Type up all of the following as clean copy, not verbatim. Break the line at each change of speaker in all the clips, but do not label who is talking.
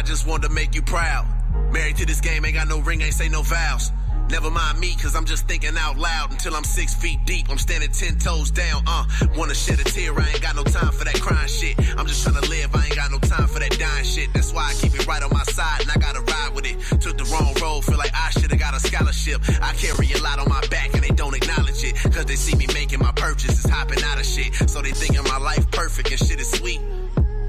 just wanted to make you proud. Married to this game, ain't got no ring, ain't say no vows. Never mind me, cause I'm just thinking out loud. Until I'm 6 feet deep, I'm standing 10 toes down. Wanna shed a tear, I ain't got no time for that crying shit. I'm just trying to live, I ain't got no time for that dying shit. That's why I keep it right on my side, and I gotta ride with it. Took the wrong road, feel like I should've got a scholarship. I carry a lot on my back, and they don't acknowledge it. Cause they see me making my purchases, hopping out of shit. So they thinking my life perfect and shit is sweet.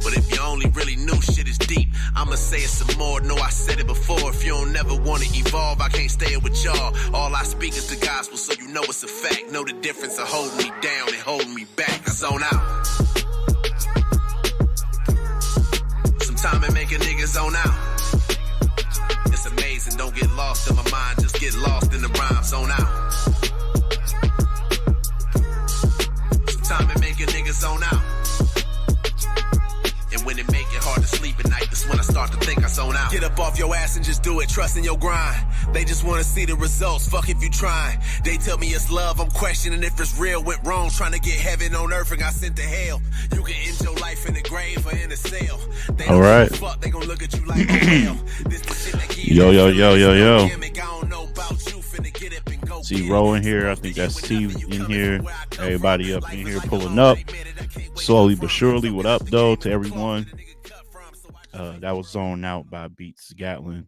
But if you only really knew shit is deep, I'ma say it some more. No, I said it before. If you don't never wanna evolve, I can't stay with y'all. All I speak is the gospel, so you know it's a fact. Know the difference of holding me down and holding me back. I zone out. Sometime it make a nigga zone out. It's amazing, don't get lost in my mind. Just get lost in the rhyme, zone out. Sometime it make a nigga zone out. When it make it hard to sleep at night, that's when I start to think I zone out. Get up off your ass and just do it, trust in your grind. They just wanna see the results, fuck if you trying. They tell me it's love, I'm questioning if it's real. Went wrong, trying to get heaven on earth and got sent to hell. You can end your life in the grave or in a cell. They
all right.
Fuck, they gon' look at you like, oh well. This the shit that give
yo.
you
See Ro in here, I think that's Steve in here. Everybody up in here pulling up. Slowly but surely. What up, though, to everyone? That was Zoned Out by Beats Gatlin.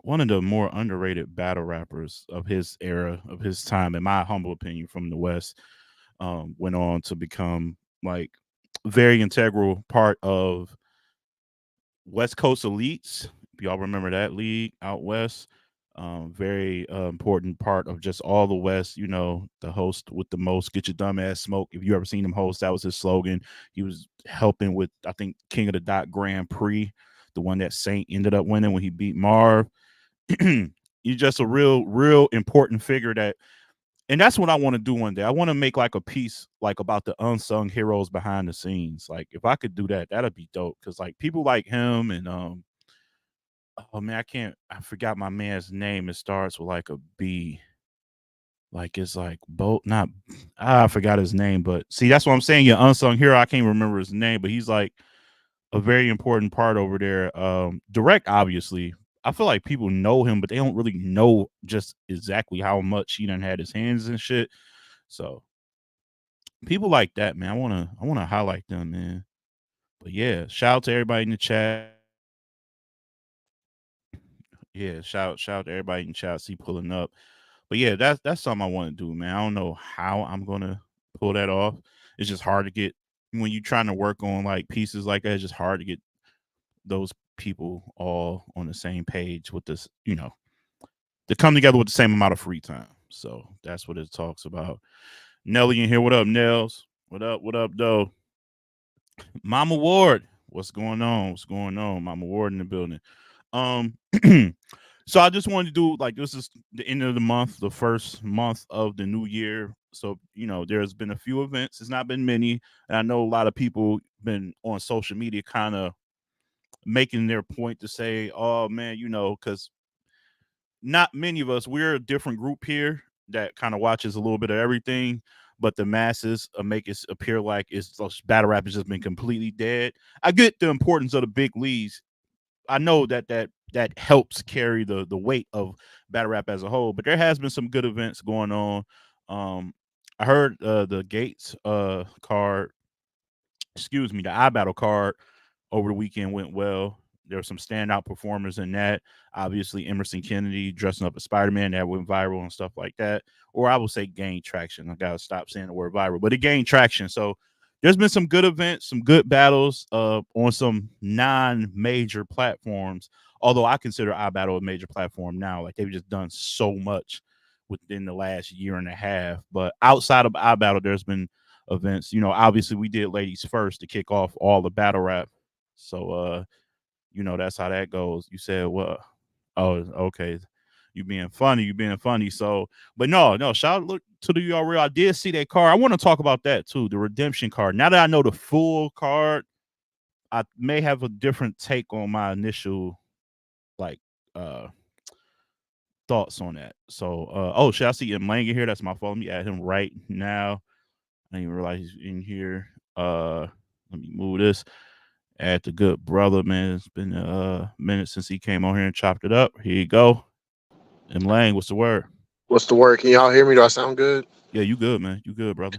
One of the more underrated battle rappers of his era, of his time, in my humble opinion, from the West. Went on to become like very integral part of West Coast Elites. If y'all remember that league out west. Very important part of just all the West, you know, the host with the most, get your dumb ass smoke. If you ever seen him host, that was his slogan. He was helping with, I think, King of the Dot Grand Prix, the one that Saint ended up winning when he beat Marv. He's just a real important figure that, and that's what I want to do one day. I want to make like a piece like about the unsung heroes behind the scenes. Like if I could do that, that'd be dope. Cause like people like him and oh man, I forgot my man's name. It starts with like a B. Like it's like I forgot his name, but see, that's what I'm saying. Your unsung hero, I can't remember his name, but he's like a very important part over there. Direct, obviously. I feel like people know him, but they don't really know just exactly how much he done had his hands and shit. So people like that, man. I wanna highlight them, man. But yeah, shout out to everybody in the chat. Yeah, shout out to everybody in the chat. See pulling up. But yeah, that's something I want to do, man. I don't know how I'm gonna pull that off. It's just hard to get when you're trying to work on like pieces like that. It's just hard to get those people all on the same page with this, you know, to come together with the same amount of free time. So that's what it talks about. Nelly in here. What up, Nels? What up, though? Mama Ward. What's going on? Mama Ward in the building. So I just wanted to do like this is the end of the month, the first month of the new year. So, you know, there's been a few events. It's not been many. And I know a lot of people been on social media kind of making their point to say, oh man, you know, because not many of us, we're a different group here that kind of watches a little bit of everything, but the masses make it appear like it's battle rap has just been completely dead. I get the importance of the big leagues. I know that helps carry the weight of battle rap as a whole, but there has been some good events going on. I heard the Gates card, the iBattle card over the weekend went well. There were some standout performers in that. Obviously, Emerson Kennedy dressing up as Spider-Man, that went viral and stuff like that. Or I would say gained traction. I gotta stop saying the word viral, but it gained traction. So there's been some good events, some good battles on some non-major platforms. Although I consider iBattle a major platform now. Like they've just done so much within the last year and a half. But outside of iBattle, there's been events. You know, obviously we did Ladies First to kick off all the battle rap. So you know, that's how that goes. You said, well, oh, okay. You being funny. So, but no, shout out to the URL. I did see that card. I want to talk about that too, the redemption card. Now that I know the full card, I may have a different take on my initial like thoughts on that. So should I see him Lang in here? That's my fault. Let me add him right now. I didn't even realize he's in here. Let me move this. Add the good brother, man. It's been a minute since he came on here and chopped it up. Here you go. M Lang, what's the word?
What's the word? Can y'all hear me? Do I sound good?
Yeah, you good, man. You good, brother.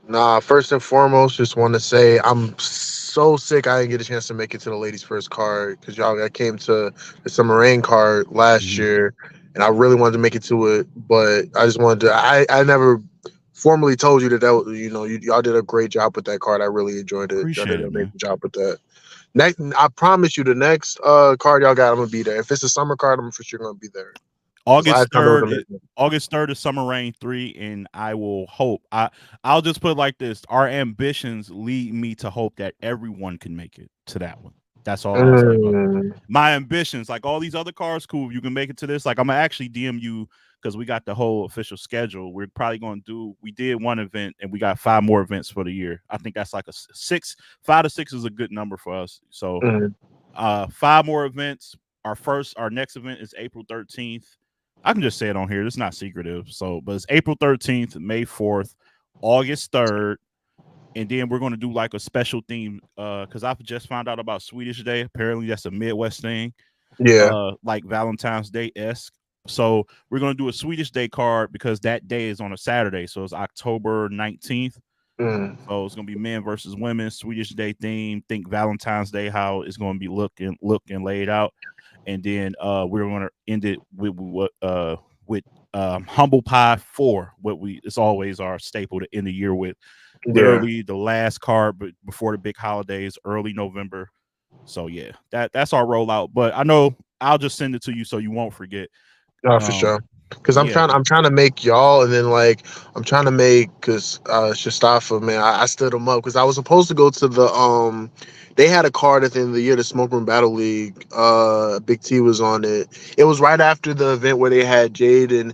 Nah, first and foremost, just want to say I'm so sick I didn't get a chance to make it to the ladies' first card because y'all I came to the summer rain card last
Mhm.
year and I really wanted to make it to it, but I just wanted to. I never formally told you that y'all did a great job with that card. I really enjoyed it. Y'all did
Appreciate
an
it, man.
amazing job with that. Next, I promise you, the next card y'all got, I'm gonna be there. If it's a summer card, I'm for sure gonna be there. Because last
August
time there was a
3rd,
mission.
August 3rd is Summer Rain 3, and I will hope. I'll just put it like this. Our ambitions lead me to hope that everyone can make it to that one. That's all I'll say about it.
Mm,
My ambitions, like all these other cars, cool. You can make it to this. Like I'm gonna actually DM you because we got the whole official schedule. We're probably gonna do. We did one event, and we got 5 more events for the year. I think that's like a 6. 5 to 6 is a good number for us. So
mm,
5 more events. Our next event is April 13th. I can just say it on here. It's not secretive. So, but it's April 13th, May 4th, August 3rd, and then we're going to do like a special theme because I've just found out about Swedish Day. Apparently, that's a Midwest thing,
yeah.
like Valentine's Day esque. So we're going to do a Swedish Day card because that day is on a Saturday. So it's October 19th.
Mm,
So it's gonna be men versus women, Swedish Day theme. Think Valentine's Day, how it's gonna be looking laid out, and then we're gonna end it with Humble Pie 4. What we it's always our staple to end the year with.
yeah.
Literally the last card, but before the big holidays, early November. So yeah, that's our rollout. But I know I'll just send it to you so you won't forget.
No, for
Um,
sure. Because I'm
yeah,
trying, I'm trying to make y'all, and then like I'm trying to make because Shastafa, man, I stood him up because I was supposed to go to the. They had a card at the end of the year, the Smoke Room Battle League. Big T was on it. It was right after the event where they had Jade and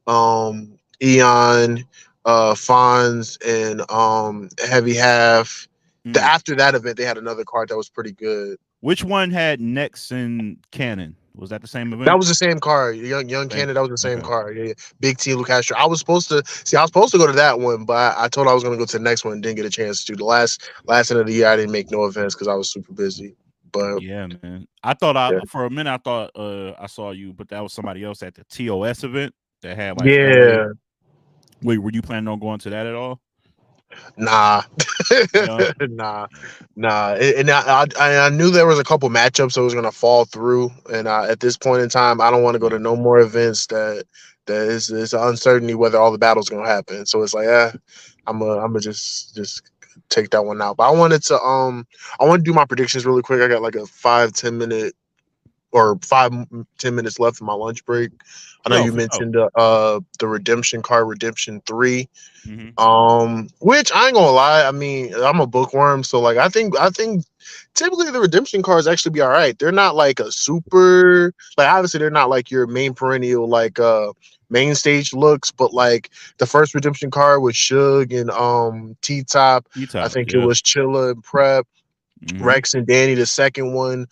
Eon, Fonz, and Heavy Half.
mm.
After that event, they had another card that was pretty good.
Which one had Nex and Cannon? Was that the same
That
event?
was the same card. Young
Same.
Canada, that was the same
Okay.
card. Yeah, yeah. Big T, Luke Castro. I was supposed to go to that one, but I told I was gonna go to the next one and didn't get a chance to. The last end of the year I didn't make no events because I was super busy. But
Yeah, man. I thought I
yeah.
for a minute I thought I saw you, but that was somebody else at the TOS event that had like LA.
Yeah.
Wait, were you planning on going to that at all?
Nah.
No.
Nah. Nah. And I knew there was a couple matchups that was gonna fall through. And at this point in time, I don't want to go
Yeah.
to no more events that is uncertainty whether all the battles gonna happen. So it's like, I'm gonna just take that one out. But I want to do my predictions really quick. I got like a 5-10 minute or 5-10 minutes left in my lunch break. I know
Yo,
you
for sure.
mentioned the redemption card, Redemption 3.
Hmm.
Which I ain't gonna lie, I mean, I'm a bookworm, so like I think typically the redemption cards actually be all right. They're not like a super, like obviously they're not like your main perennial like main stage looks, but like the first redemption card was Suge and T Top. I
E-Top,
think it
yeah.
was Chilla and Prep.
Hmm.
Rex and Danny, the second one.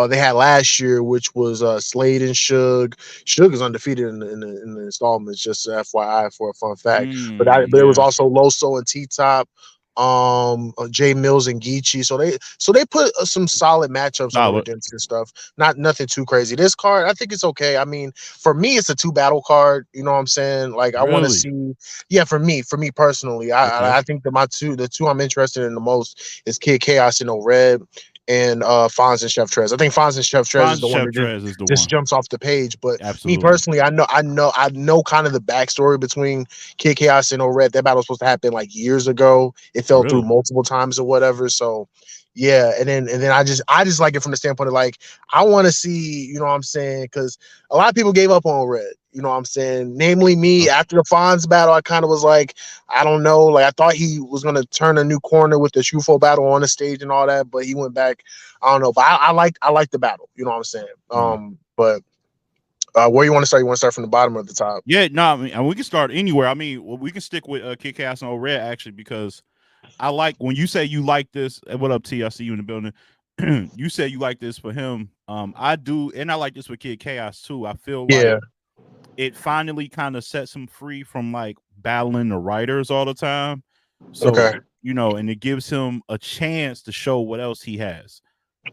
They had last year, which was Slade and Suge. Suge is undefeated in the installments, just FYI for a fun fact. But it was
Yeah.
also Loso and T Top, Jay Mills and Geechee. So they put some solid matchups on the
Solid.
redemption stuff. Not nothing too crazy. This card, I think it's okay. I mean, for me, it's a 2 battle card. You know what I'm saying? Like I want to
Really?
see. Yeah, for me personally,
Okay.
I think that the two I'm interested in the most is Kid Chaos and No Red and Fonz and Chef Trez. I think Fonz and Chef Trez is
Franz
the one
Chef
that just
Trez is the
just
one.
jumps off the page. But me
Absolutely.
personally, I know kind of the backstory between Kid Chaos and No Red. That battle was supposed to happen like years ago. It fell through
Really?
multiple times or whatever. So yeah, and then I just like it from the standpoint of like I want to see, you know what I'm saying? Because a lot of people gave up on Red. You know what I'm saying? Namely me.
Uh,
After the Fonz battle, I kind of was like, I don't know. Like I thought he was gonna turn a new corner with the Shufo battle on the stage and all that, but he went back. I don't know. But I like the battle. You know what I'm saying?
mm.
But where you want to start? You want to start from the bottom or the top?
Yeah, no, I mean, and we can start anywhere. I mean, well, we can stick with Kid Chaos and Old Red actually because I like when you say you like this. What up, T? I see you in the building. You say you like this for him. I do, and I like this for Kid Chaos too. I feel like
Yeah.
it finally kind of sets him free from like battling the writers all the time. So
Okay.
and it gives him a chance to show what else he has.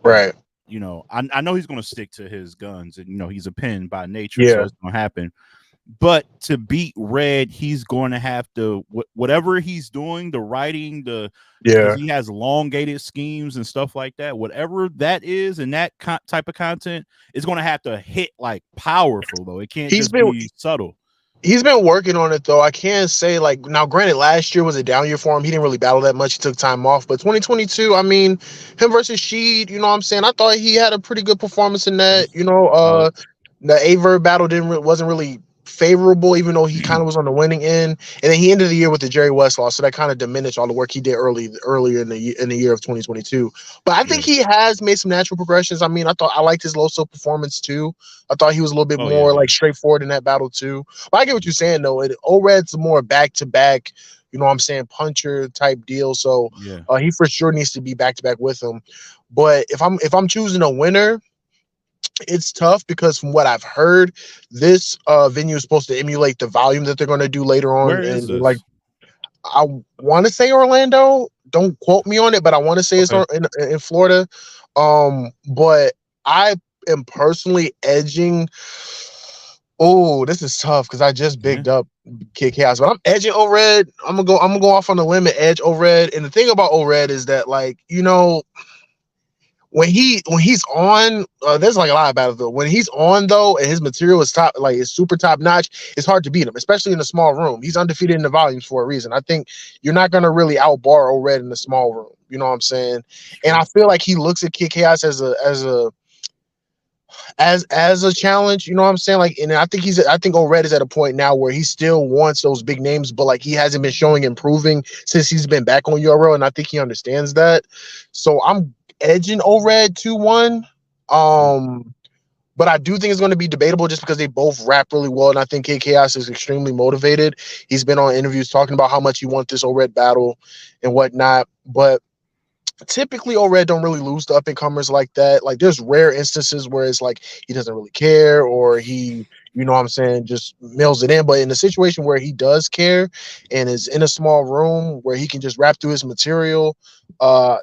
Right.
I know he's going to stick to his guns, and he's a pin by nature, so
Yeah.
it's going to happen. But to beat Red, he's going to have to whatever he's doing, the writing, because
Yeah.
he has elongated schemes and stuff like that. Whatever that is, and that type of content is going to have to hit like powerful though. It can't
He's
just
been
be subtle.
He's been working on it though. I can't say like now. Granted, last year was a down year for him. He didn't really battle that much. He took time off. But 2022, I mean, him versus Sheed. You know what I'm saying? I thought he had a pretty good performance in that.
He's solid.
The Aver battle wasn't really favorable, even though he kind of was on the winning end. And then he ended the year with the Jerry West loss, so that kind of diminished all the work he did earlier in the year of 2022. But I
Yeah.
think he has made some natural progressions. I mean, I liked his Loso performance too. I thought he was a little bit
Oh
more
yeah.
like straightforward in that battle too. But I get what you're saying though. O-Red's more back to back. You know what I'm saying, puncher type deal. So
Yeah.
he for sure needs to be back to back with him. But if I'm choosing a winner, it's tough because from what I've heard, this venue is supposed to emulate the volume that they're going to do later on.
Where is
And like,
this?
I want to say Orlando. Don't quote me on it, but I want to say it's
Okay.
in Florida. But I am personally edging. Oh, this is tough because I just
Yeah.
bigged up Kid Chaos, but I'm edging O-Red. I'm gonna go off on the limb and edge O-Red. And the thing about O-Red is that like when he's on, there's like a lot about it though. When he's on though, and his material is top, like it's super top notch, it's hard to beat him, especially in a small room. He's undefeated in the volumes for a reason. I think you're not gonna really outbar O-Red in the small room. You know what I'm saying? And
True.
I feel like he looks at Kid Chaos as a challenge. You know what I'm saying? Like, and I think O-Red is at a point now where he still wants those big names, but like he hasn't been showing improving since he's been back on URL, and I think he understands that. So I'm edging O-Red 2-1. But I do think it's going to be debatable just because they both rap really well, and I think Kid Chaos is extremely motivated. He's been on interviews talking about how much he wants this O-Red battle and whatnot, but typically O-Red don't really lose to up and comers like that. Like there's rare instances where it's like he doesn't really care or he, you know what I'm saying, just mails it in. But in a situation where he does care and is in a small room where he can just rap through his material,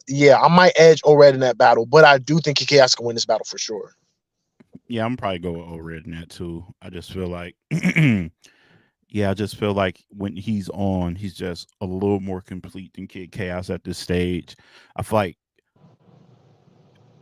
yeah, I might edge O-Red in that battle. But I do think Chaos can win this battle for sure.
Yeah, I'm probably go with O-Red in that too. I just feel like yeah, I just feel like when he's on, he's just a little more complete than Kid Chaos at this stage. I feel like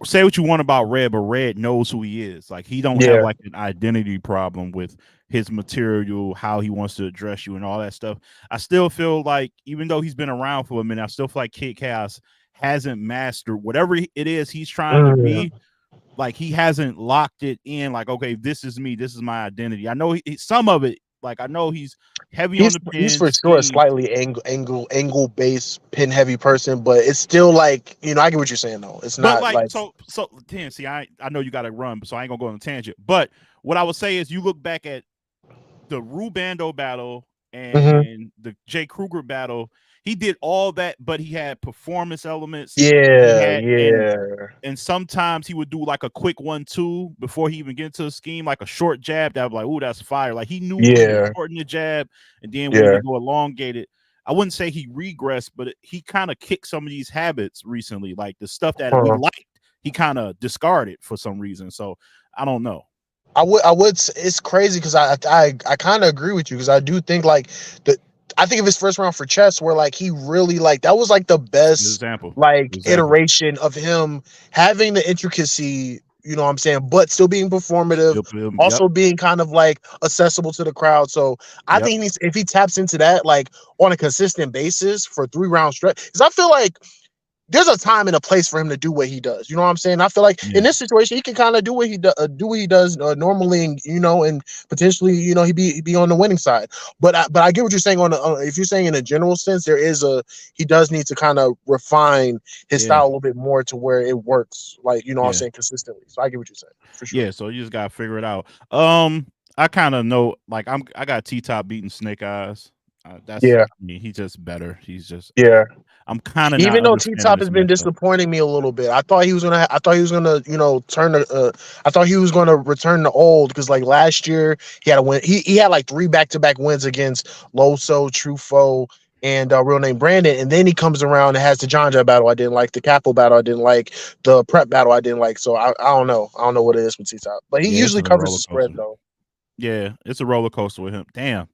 say what you want about Red, but Red knows who he is. Like he don't have
Yeah.
like an identity problem with his material, how he wants to address you, and all that stuff. I still feel like even though he's been around for a minute, I still feel like Kid Chaos hasn't mastered whatever it is he's trying to
Mm.
be. Like he hasn't locked it in. Like okay, this is me. This is my identity. I know some of it. Like I know he's heavy on the
He's
pin
for sure a
schemes,
slightly angle based pin heavy person, but it's still like, I get what you're saying though. It's
but
not
like
like
so. Ten, see, I know you got to run, so I ain't gonna go on a tangent. But what I would say is, you look back at the Rubando battle
Mhm.
and the Jay Kruger battle. He did all that, but he had performance elements. He
Yeah,
had
yeah,
and sometimes he would do like a quick 1-2 before he even get into the scheme, like a short jab that was like, "Ooh, that's fire!" Like he knew when to
yeah,
shorten the jab and then when
yeah.
to go elongated. I wouldn't say he regressed, but he kind of kicked some of these habits recently, like the stuff that we
Huh.
liked. He kind of discarded for some reason. So I don't know.
It's crazy because I kind of agree with you because I do think like the I think of his first round for chess where like he really like that was like the
It's a good
best
example.
like
Example.
iteration of him having the intricacy, you know what I'm saying, but still being performative,
Yep.
also being kind of like accessible to the crowd. So I
Yep.
think if he taps into that like on a consistent basis for 3 round stretch, because I feel like there's a time and a place for him to do what he does. You know what I'm saying? I feel like
Yeah.
in this situation, he can kind of do what he does normally, and and potentially, he be on the winning side. But I get what you're saying if you're saying in a general sense, he does need to kind of refine his
Yeah.
style a little bit more to where it works, like what I'm
Yeah.
saying, consistently. So I get what you're saying for sure.
Yeah. So you just gotta figure it out. I kind of know, like I got T Top beating Snake Eyes. That's
Yeah,
me. He's just better. He's just
yeah.
I'm kind of not
Even though T
understanding
Top
this
has been
matchup.
disappointing me a little bit, I thought he was gonna, turn the. I thought he was gonna return to old because like last year he had a win. He had like 3 back-to-back wins against Loso, Trufo, and real name Brandon, and then he comes around and has the John Jett battle I didn't like, the Capo battle I didn't like, the Prep battle I didn't like. So I don't know. I don't know what it is with T-Top, but he
Yeah, it's
usually
a
covers
roller
the spread
coaster.
though.
Yeah, it's a roller coaster with him. Damn.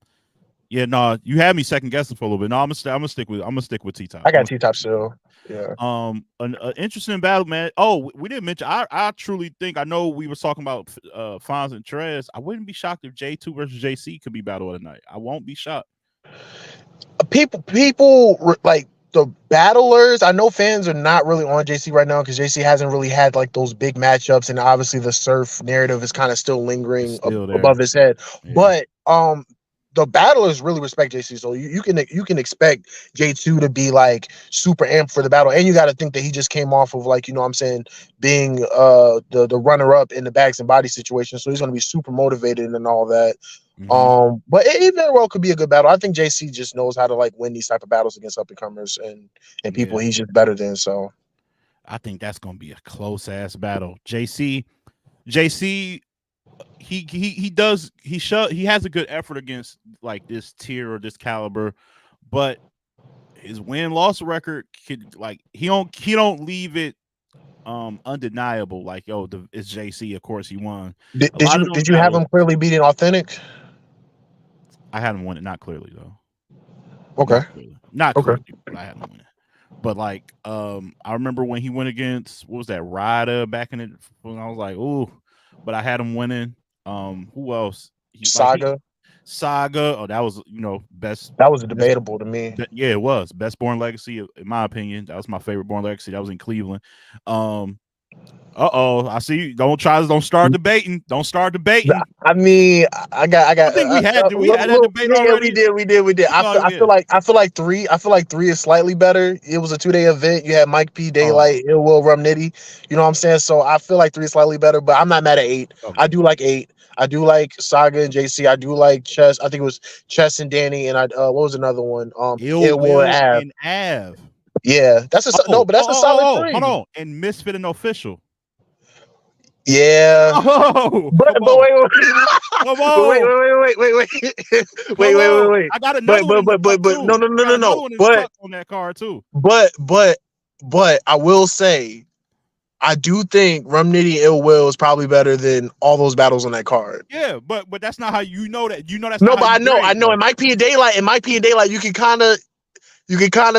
Yeah, no, you had me second guessing for a little bit. No, I'm gonna stick with T Top.
I got T-Top still. Yeah.
An interesting battle, man. Oh, we didn't mention. I truly think, I know we were talking about Fonz and Trez. I wouldn't be shocked if J2 versus JC could be battle of the night. I won't be shocked.
People like the battlers. I know fans are not really on JC right now because JC hasn't really had like those big matchups, and obviously the surf narrative is kind of still
It's
lingering
still there.
above his head.
Yeah.
But the battlers really respect JC, so you can expect J2 to be like super amped for the battle, and you got to think that he just came off of like, you know what I'm saying, being the runner up in the bags and body situation, so he's going to be super motivated and all that. But it very well could be a good battle. I think JC just knows how to like win these type of battles against up and comers and people he's just better than. So
I think that's gonna be a close ass battle. JC, he has a good effort against like this tier or this caliber, but his win-loss record could, like, he don't leave it undeniable. Like, yo, it's JC, of course he won.
did you have him clearly beating Authentic?
I had him win it, not clearly though.
Okay.
Not clearly, but I had him win it. But like, I remember when he went against, what was that, Ryder back in it, when I was like, ooh, but I had him winning. Who else?
Saga.
Saga. Oh, that was, best.
That was debatable to me.
Yeah, it was best Born Legacy in my opinion. That was my favorite Born Legacy. That was in Cleveland. I see you. Don't start debating. Don't start debating.
I mean, I
think we had that debate already.
We did. I feel like three is slightly better. It was a 2-day event. You had Mike P, Daylight, Ill Will, Rum Nitty. You know what I'm saying? So I feel like 3 is slightly better, but I'm not mad at 8. Okay. I do like 8. I do like Saga and JC. I do like Chess. I think it was Chess and Danny, and what was another one?
Ill Will and Av.
Yeah, that's a solid 3.
Hold on, and Misfit and Official.
Yeah. But wait.
I got another one.
But no.
But on that card too.
But I will say, I do think Rum Nitty Ill Will is probably better than all those battles on that card.
Yeah, but that's not how you know that. That's
no, but I know. It might be a Daylight. You can kind of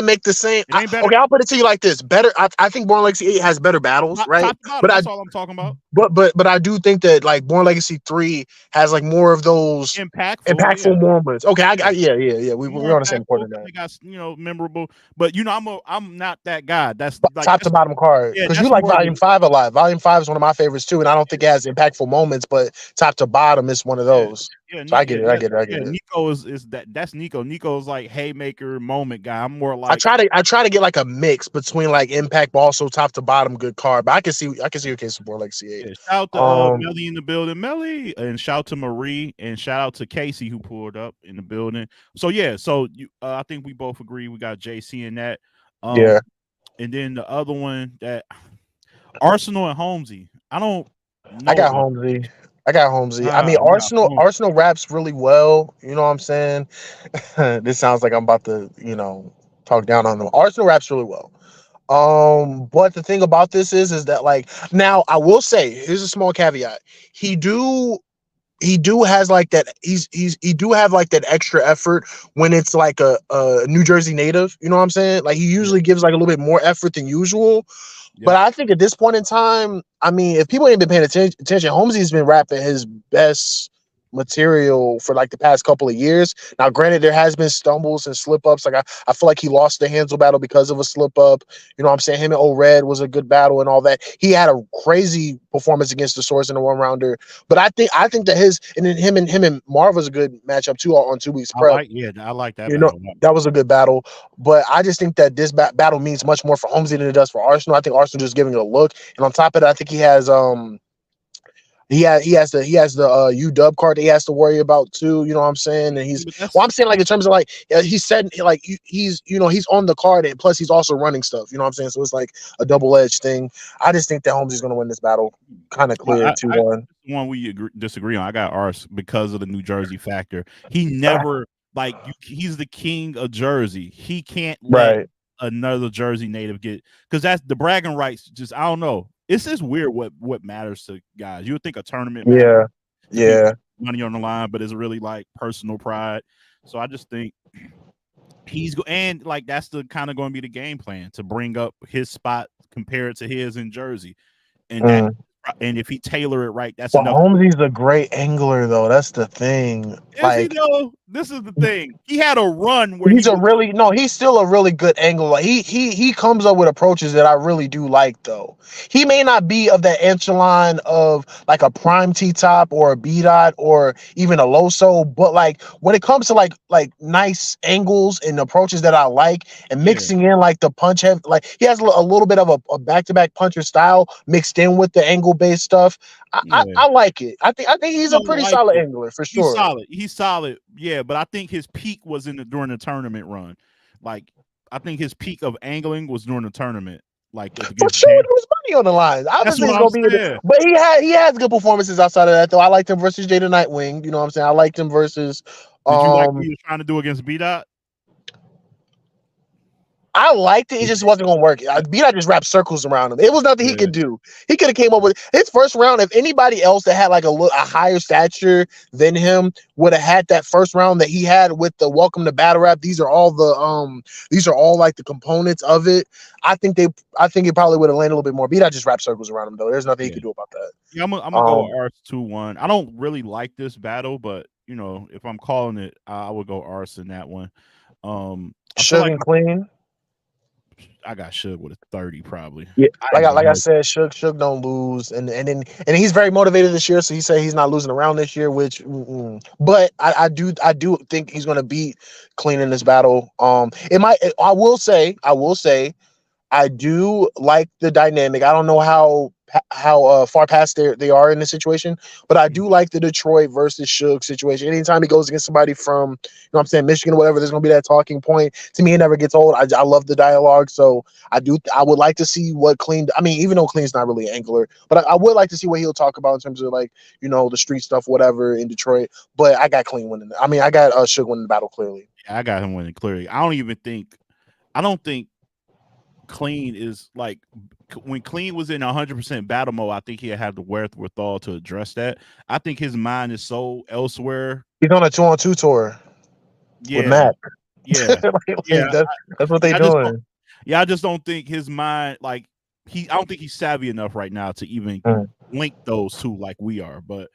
make the same. Okay, I'll put it to you like this: better. I think Born Legacy 8 has better battles, right?
But that's all I'm talking about.
But I do think that like Born Legacy 3 has like more of those impactful moments. Okay, yeah. We're on the same point.
They got memorable, but I'm not that guy. That's like
top to bottom card, because you like Volume 5 a lot. Volume 5 is one of my favorites too, and I don't think it has impactful moments, but top to bottom is one of those.
Yeah,
so I get it.
Nico that's Nico. Nico's like haymaker moment guy. I'm more like
I try to get like a mix between like impact, but also top to bottom good card. But I can see your case with Born Legacy 8.
Yeah, shout out to Melly in the building, Melly, and shout out to Marie, and shout out to Casey who pulled up in the building. So I think we both agree we got JC in that. And then the other one, that Arsenal and Holmesy. I got
Holmesy. I mean, Arsenal raps really well. You know what I'm saying? This sounds like I'm about to, talk down on them. Arsenal raps really well. But the thing about this is that, like, now I will say, here's a small caveat. He has like that. He do have like that extra effort when it's like a New Jersey native. You know what I'm saying? Like, he usually gives like a little bit more effort than usual. Yeah. But I think at this point in time, I mean, if people ain't been paying attention, Holmesy's been rapping his best material for like the past couple of years. Now, granted, there has been stumbles and slip-ups. Like, I feel like he lost the Hansel battle because of a slip-up. You know what I'm saying? Him and O-Red was a good battle and all that. He had a crazy performance against the Source in the one-rounder. But I think that him and Marv was a good matchup too on 2 weeks prep.
I like that.
That was a good battle. But I just think that this battle means much more for Holmesy than it does for Arsenal. I think Arsenal just giving it a look. And on top of that, I think he has he has the UW card that he has to worry about too. You know what I'm saying? And I'm saying, like, in terms of like, he said, like, he's on the card, and plus he's also running stuff. You know what I'm saying? So it's like a double-edged thing. I just think that Holmesy's going to win this battle, kind of clear 2-1.
One we disagree on. I got Ars because of the New Jersey factor. He never like he's the king of Jersey. He can't let
Right.
another Jersey native get, because that's the bragging rights. Just I don't know. It's just weird what matters to guys. You would think a tournament matters
Yeah.
to people,
Yeah.
money on the line, but it's really like personal pride. So I just think and like that's the kind of going to be the game plan to bring up his spot compared to his in Jersey, and that
Mm.
and if he tailor it right, that's
But
enough.
Holmesy's a great angler, though. That's the thing.
Is he
Like,
though? This is the thing. He had a run where he
he's a
was.
really no. He's still a really good angler. Like, he comes up with approaches that I really do like. Though he may not be of that echelon of like a prime T top or a B dot or even a Loso, but like when it comes to like nice angles and approaches that I like, and
Yeah,
mixing in like the punch head, like he has a little bit of a back to back puncher style mixed in with the angle based stuff.
yeah.
I like it. I think he's a
Don't
pretty
like
solid
it.
angler for
He's
sure.
solid. He's solid. Yeah, but I think his peak was during the tournament run. Like I think his peak of angling was during the tournament. Like
For
against
sure,
Jam.
there was money on the line.
That's
Obviously,
what
it's
I'm
gonna be,
saying.
but he has good performances outside of that. Though I liked him versus Jada Nightwing. You know what I'm saying? I liked him versus.
Did you like what
Um,
he was trying to do against B Dot?
I liked it. It just wasn't gonna work. I just wrapped circles around him. It was nothing he
Yeah.
could do. He could have came up with his first round. If anybody else that had like a higher stature than him would have had that first round that he had with the Welcome to Battle Rap. These are all like the components of it. I think it probably would have landed a little bit more. I just wrapped circles around him though. There's nothing he
Yeah.
could do about that.
Yeah, I'm gonna go with Ars 2-1. I don't really like this battle, but you know, if I'm calling it, I would go Ars in that one. I feel
Suge
like
and Clean.
I got Suge with a 30 probably.
Yeah,
I ain't
like I
gonna
said, Suge don't lose, and he's very motivated this year. So he said he's not losing around this year, which, but I do think he's going to beat Clean in this battle. I will say, I do like the dynamic. I don't know how far past they are in the situation, but I do like the Detroit versus Suge situation. Anytime he goes against somebody from, what I'm saying, Michigan or whatever, there's gonna be that talking point. To me, it never gets old. I love the dialogue, so I would like to see what Clean. I mean, even though Clean's not really an angler, but I would like to see what he'll talk about in terms of like the street stuff, whatever in Detroit. But I got Clean winning. I mean, I got Suge winning the battle clearly.
I got him winning clearly. I don't think Clean is like when Clean was in 100% battle mode. I think he had the wherewithal to address that. I think his mind is so elsewhere.
He's on a 2-on-2 tour with
Yeah,
Matt.
yeah, yeah.
That's what they
I just don't.
doing.
Yeah, I just don't think his mind like I don't think he's savvy enough right now to even link those two like we are. But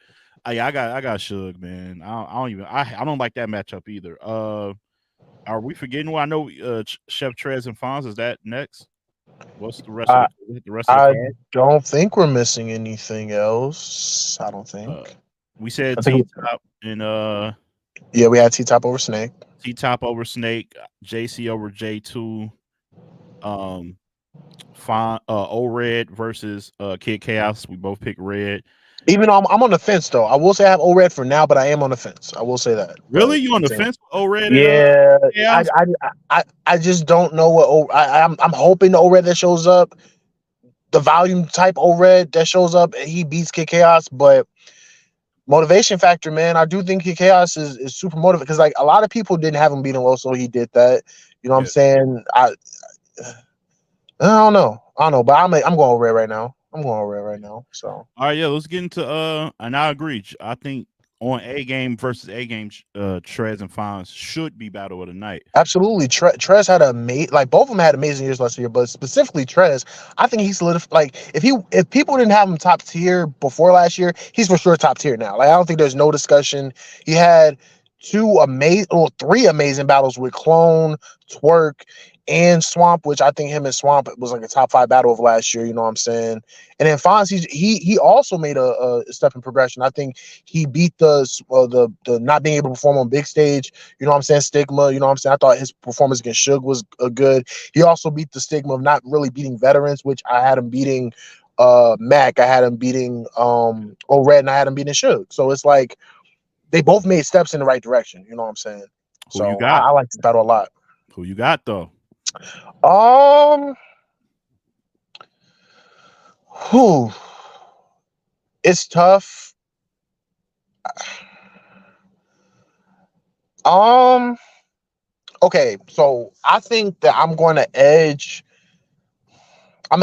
I got Suge, man. I don't like that matchup either. Are we forgetting? Well, I know Chef Trez and Fonz is that next. What's the rest of the
I
card?
don't think we're missing anything else. I don't think.
We said
I think
T-Top and
yeah, we had T-Top over Snake.
T-Top over Snake, JC over J2, O-Red versus Kid Chaos. We both picked Red.
Even though I'm on the fence though. I will say I have O-Red for now, but I am on the fence. I will say that.
Really? You on the fence with O-Red?
Yeah.
And, Chaos?
I just don't know what I'm hoping the O-Red that shows up, the volume type O-Red that shows up, he beats Kid Chaos, but motivation factor, man. I do think Kid Chaos is super motivated because like a lot of people didn't have him beating low, so he did that. You know what I'm saying? I don't know, but I'm going Red right now. So
all right, yeah, let's get into and I agree. I think on A game versus A game, Trez and Fonz should be battle of the night.
absolutely, Trez had both of them had amazing years last year, but specifically Trez, I think he's solidified. Like if people didn't have him top tier before last year, he's for sure top tier now. Like I don't think there's no discussion. He had three amazing battles with Clone, Twerk, and Swamp, which I think him and Swamp was like a top 5 battle of last year. You know what I'm saying? And then Fonz, he also made a step in progression. I think he beat the not being able to perform on big stage. You know what I'm saying? Stigma. You know what I'm saying? I thought his performance against Suge was good. He also beat the stigma of not really beating veterans, which I had him beating Mac. I had him beating O-Red, and I had him beating Suge. So it's like they both made steps in the right direction. You know what I'm saying?
Who you
So
got?
I like this battle a lot.
Who you got though?
It's tough. Um. Okay, so I think that I'm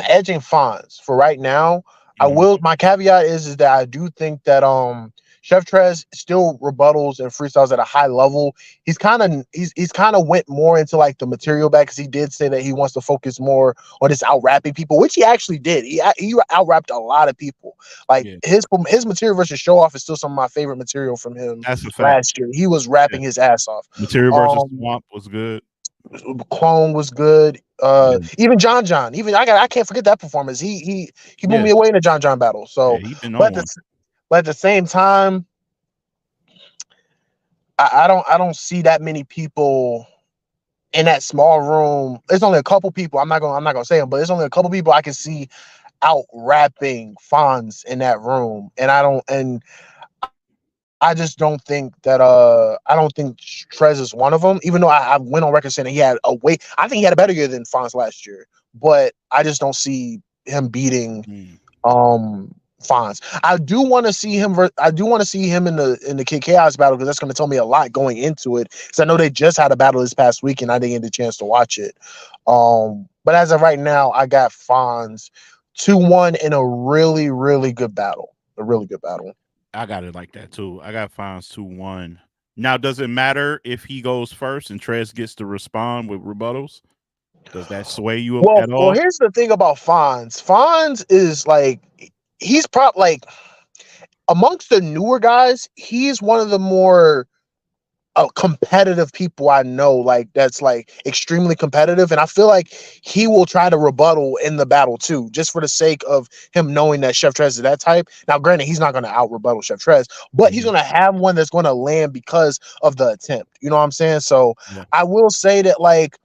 edging Fonz for right now. I
Mhm.
will. My caveat is that I do think that Chef Trez still rebuttals and freestyles at a high level. He's kind of went more into like the material back because he did say that he wants to focus more on his out rapping people, which he actually did. He out rapped a lot of people. Like
Yeah,
his material versus Show Off is still some of my favorite material from him
that's a fact.
last year. He was
Yeah,
rapping his ass off.
Material versus
Um,
Swamp was good.
Clone was good.
Yeah,
Even John. Even I can't forget that performance. He blew
yeah,
me away in the John battle.
yeah.
So,
He been
but
on one.
at the same time, I don't see that many people in that small room. There's only a couple people. I'm not gonna say them, but there's only a couple people I can see out rapping Fonz in that room, and I just don't think that I don't think Trez is one of them. Even though I went on record saying that he had a way, I think he had a better year than Fonz last year. But I just don't see him beating
Mm.
Fonz. I do want to see him in the Kid Chaos battle because that's going to tell me a lot going into it. Because I know they just had a battle this past week and I didn't get the chance to watch it. But as of right now, I got Fonz 2-1 in a really really good battle. A really good battle.
I got it like that too. I got Fonz 2-1. Now, does it matter if he goes first and Trez gets to respond with rebuttals? Does that sway you at
Well,
all?
here's the thing about Fonz. Fonz is like he's like amongst the newer guys, he's one of the more competitive people I know, like that's like extremely competitive, and I feel like he will try to rebuttal in the battle too, just for the sake of him knowing that Chef Trez is that type. Now, granted, he's not going to out rebuttal Chef Trez, but he's
Mhm.
going to have one that's going to land because of the attempt. You know what I'm saying? So
Yeah.
I will say that like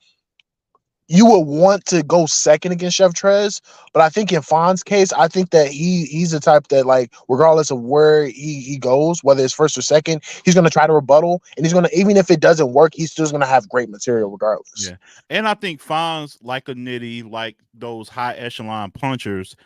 you would want to go second against Chef Trez, but I think in Fon's case, I think that he's the type that like regardless of where he goes, whether it's first or second, he's gonna try to rebuttal, and he's gonna even if it doesn't work, he's still gonna have great material regardless.
Yeah. And I think Fonz, like a Nitty, like those high echelon punchers,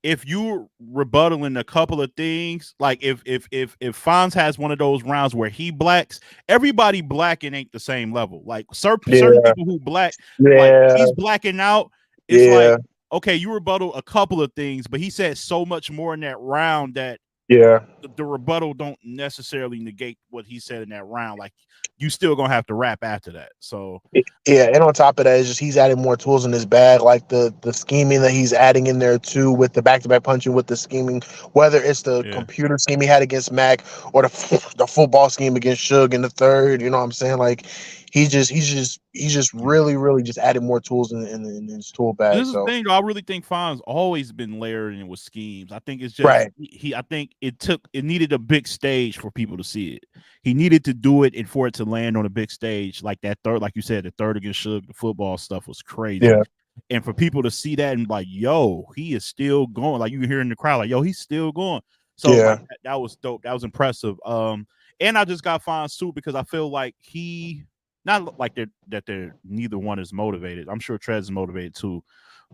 if you're rebuttaling a couple of things, like if Fonz has one of those rounds where he blacks, everybody blacking ain't the same level. Like certain
Yeah,
people who black, like
yeah,
he's blacking out, it's like,
yeah,
okay, you rebuttal a couple of things, but he said so much more in that round that
yeah.
the rebuttal don't necessarily negate what he said in that round. Like you still gonna have to rap after that. So
Yeah, and on top of that, it's just he's adding more tools in his bag, like the scheming that he's adding in there too, with the back to back punching, with the scheming, whether it's the
yeah.
computer scheme he had against Mac or the football scheme against Suge in the third. You know what I'm saying? Like he's just really really just adding more tools in his tool bag.
This is the
So
thing, though. I really think Fonz always been layering with schemes. I think it's just
right,
he. I think it needed a big stage for people to see it. He needed to do it and for it to land on a big stage, like that third, like you said, the third against Suge, the football stuff was crazy,
yeah,
and for people to see that and like, yo, he is still going. Like you can hear in the crowd, like, yo, he's still going. So like
yeah.
that was dope. That was impressive. And I just got Fonz too because I feel like he not like they're neither one is motivated. I'm sure Trez is motivated too,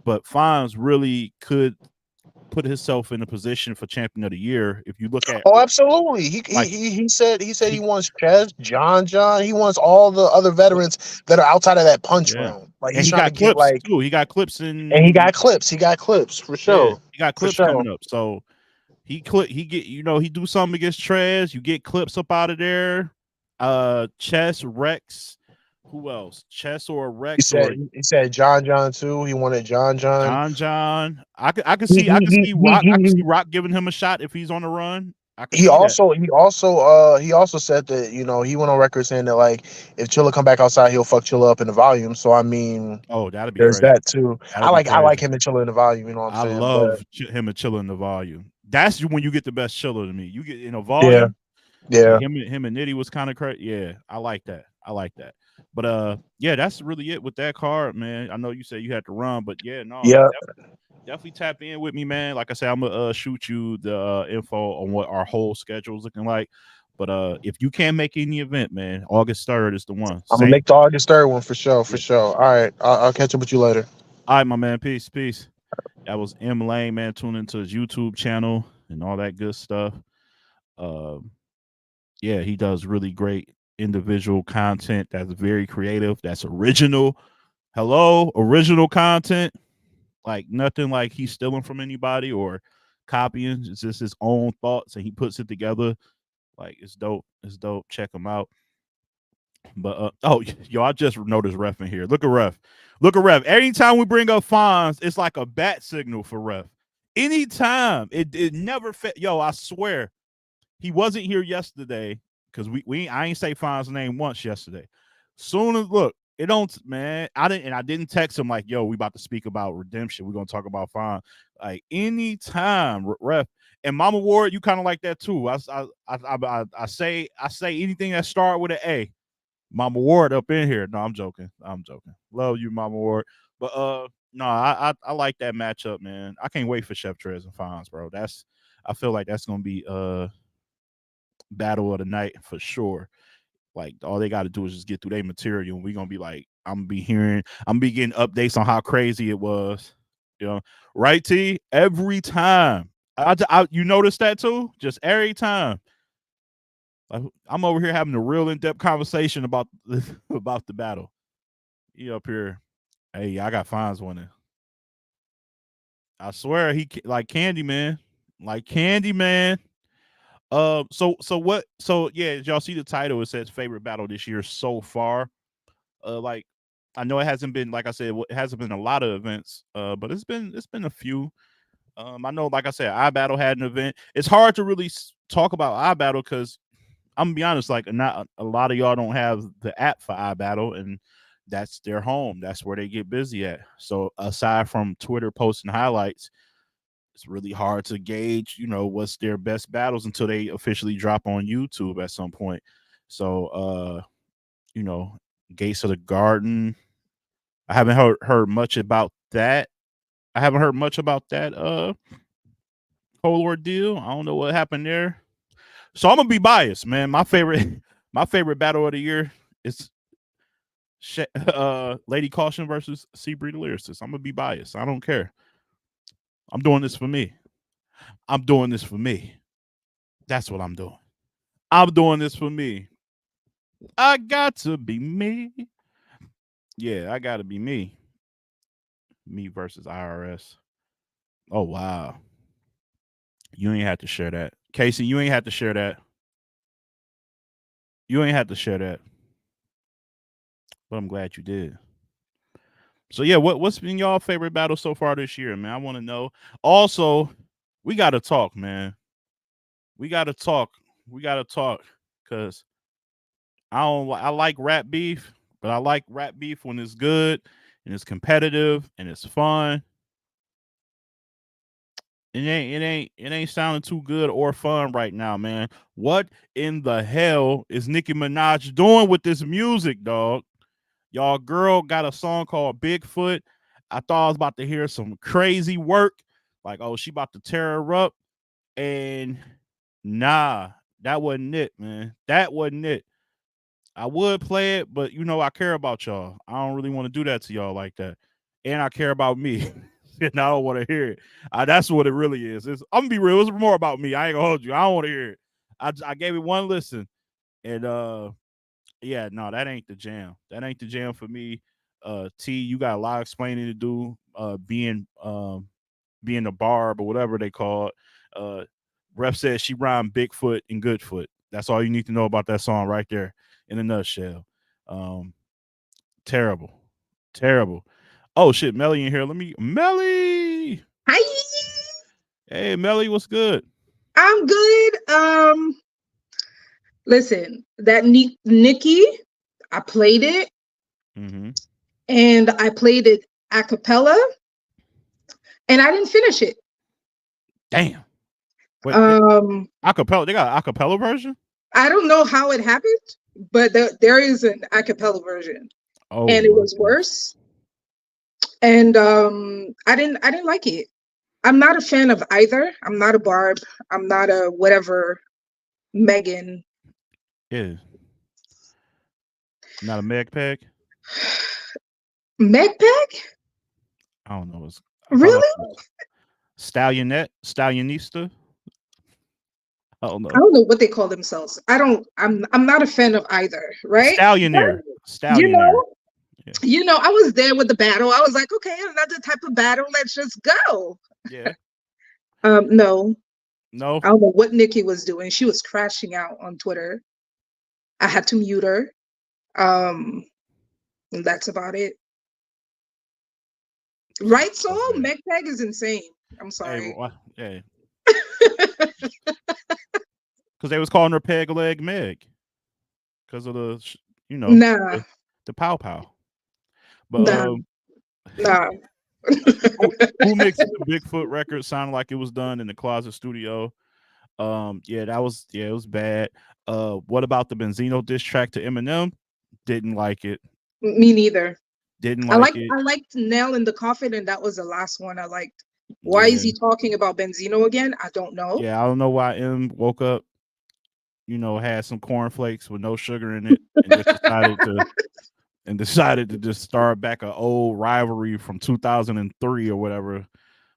but Fonz really could put himself in a position for champion of the year. If you look at
Oh, absolutely.
like
He said he
he,
wants Chaz, John. He wants all the other veterans that are outside of that punch
yeah,
realm. Like
and
he's
he
trying to
got
get
clips
like,
too. He got clips
and he
in
got clips. He got clips for
yeah,
sure.
he got
For
clips
sure.
coming up. So he get he do something against Trez. You get clips up out of there. Chess Rex. Who else? Chess or Rex or
He said John too. He wanted John.
John. I can
He
see Rock. I can see
he
Rock giving him a shot if he's on the run. I can
he
see that.
he also said that he went on record saying that like if Chilla come back outside he'll fuck Chilla up in the volume. So I mean
Oh, that'd be
there's
crazy.
that too.
That'd be
I like
crazy.
him and Chilla in the volume. You know what I'm
I
saying? But
love him and Chilla in the volume. That's when you get the best Chilla to me. You get in a
yeah,
volume, like
yeah,
him and Nitty was kind of crazy. Yeah, I like that. I like that. But yeah, that's really it with that card, man. I know you said you had to run, but yeah, no,
yeah.
definitely tap in with me, man. Like I said, I'm gonna shoot you the info on what our whole schedule is looking like. But if you can't make any event, man, August 3rd is the one.
I'm gonna
Same.
make the August third one for sure, for
Yeah.
sure. All right, I'll catch up with you later.
All right, my man. Peace, peace. That was M Lane, man. Tune into his YouTube channel and all that good stuff. Um, yeah, he does really great individual content that's very creative, that's original. Hello, original content. Like nothing like he's stealing from anybody or copying. It's just his own thoughts and he puts it together. Like it's dope. It's dope. Check him out. But oh, yo, I just noticed Ref in here. Look at Ref. Look at Ref. Anytime we bring up Fonz, it's like a bat signal for Ref. Anytime. It never fit. Yo, I swear. He wasn't here yesterday because we I ain't say Fonz's name once yesterday. Soon as look, it don't man. I didn't text him like, yo, we about to speak about redemption. We're gonna talk about Fonz. Like anytime, Ref. And Mama Ward, you kind of like that too. I say anything that start with an A. Mama Ward up in here. No, I'm joking. I'm joking. Love you, Mama Ward. But no, I like that matchup, man. I can't wait for Chef Trez and Fonz, bro. I feel like that's gonna be battle of the night for sure. Like all they got to do is just get through their material, and we're gonna be like, I'm gonna be getting updates on how crazy it was. You know, right? T every time. You notice that too? Just every time. Like, I'm over here having a real in-depth conversation about about the battle. He up here, hey, I got Fonz winning. I swear he like Candyman, like Candyman. So what? So yeah, y'all see the title? It says favorite battle this year so far. Like I know it hasn't been like I said, it hasn't been a lot of events. But it's been a few. I know, like I said, iBattle had an event. It's hard to really talk about iBattle because I'm gonna be honest, like not a lot of y'all don't have the app for iBattle, and that's their home. That's where they get busy at. So aside from Twitter posting highlights, it's really hard to gauge, what's their best battles until they officially drop on YouTube at some point. So you know, Gates of the Garden. I haven't heard much about that. I haven't heard much about that whole ordeal. I don't know what happened there. So I'm gonna be biased, man. My favorite my favorite battle of the year is Lady Caution versus Seabreed Lyricist. I'm gonna be biased. I don't care. I'm doing this for me. I'm doing this for me. That's what I'm doing. I'm doing this for me. I got to be me. Yeah, I got to be me. Me versus IRS. Oh, wow. You ain't have to share that. Casey, you ain't have to share that. You ain't have to share that. But I'm glad you did. So yeah, what's been y'all favorite battle so far this year, man? I want to know. Also, we gotta talk, man. We gotta talk. We gotta talk. Cause I like rap beef, but I like rap beef when it's good and it's competitive and it's fun. It ain't sounding too good or fun right now, man. What in the hell is Nicki Minaj doing with this music, dog? Y'all girl got a song called Bigfoot. I thought I was about to hear some crazy work. Like, oh, she about to tear her up. And nah, that wasn't it, man. That wasn't it. I would play it, but I care about y'all. I don't really want to do that to y'all like that. And I care about me. And I don't want to hear it. That's what it really is. I'm gonna be real. It's more about me. I ain't gonna hold you. I don't want to hear it. I gave it one listen. And yeah, no, that ain't the jam. That ain't the jam for me. T, you got a lot of explaining to do. Being a barb or whatever they call it. Ref said she rhymed Bigfoot and Goodfoot. That's all you need to know about that song right there in a nutshell. Terrible. Terrible. Oh shit, Melly in here. Melly.
Hi.
Hey, Melly, what's good?
I'm good. Listen, that Nikki, I played it.
Mm-hmm.
And I played it a cappella. And I didn't finish it.
Damn. Wait, acapella. They got an acapella version?
I don't know how it happened, but there is an acapella version.
Oh,
and it was worse. And I didn't like it. I'm not a fan of either. I'm not a Barb. I'm not a whatever Megan.
Yeah. Not a Meg Peg?
Meg Peg?
I don't know.
Really?
Stallionette? Stallionista? don't
I
know.
don't know what they call themselves. I'm not a fan of either, right?
Stallionaire.
You
Stallionaire.
know, I was there with the battle. I was like, okay, another type of battle. Let's just go.
Yeah.
No,
No.
I don't know what Nikki was doing. She was crashing out on Twitter. I had to mute her. And that's about it. Right, so
Okay.
Meg Tag is insane. I'm
Hey,
sorry.
hey. Because they was calling her Peg Leg Meg. Because of the,
Nah,
the pow pow. But
nah, nah.
who mixed the Bigfoot record sounded like it was done in the closet studio. Yeah, it was bad. What about the Benzino diss track to Eminem? Didn't like it.
Me neither.
Didn't like it.
I liked Nail in the Coffin, and that was the last one I liked. Why
Yeah.
is he talking about Benzino again? I don't know.
Yeah, I don't know why M woke up, had some cornflakes with no sugar in it and just decided to just start back an old rivalry from 2003 or whatever.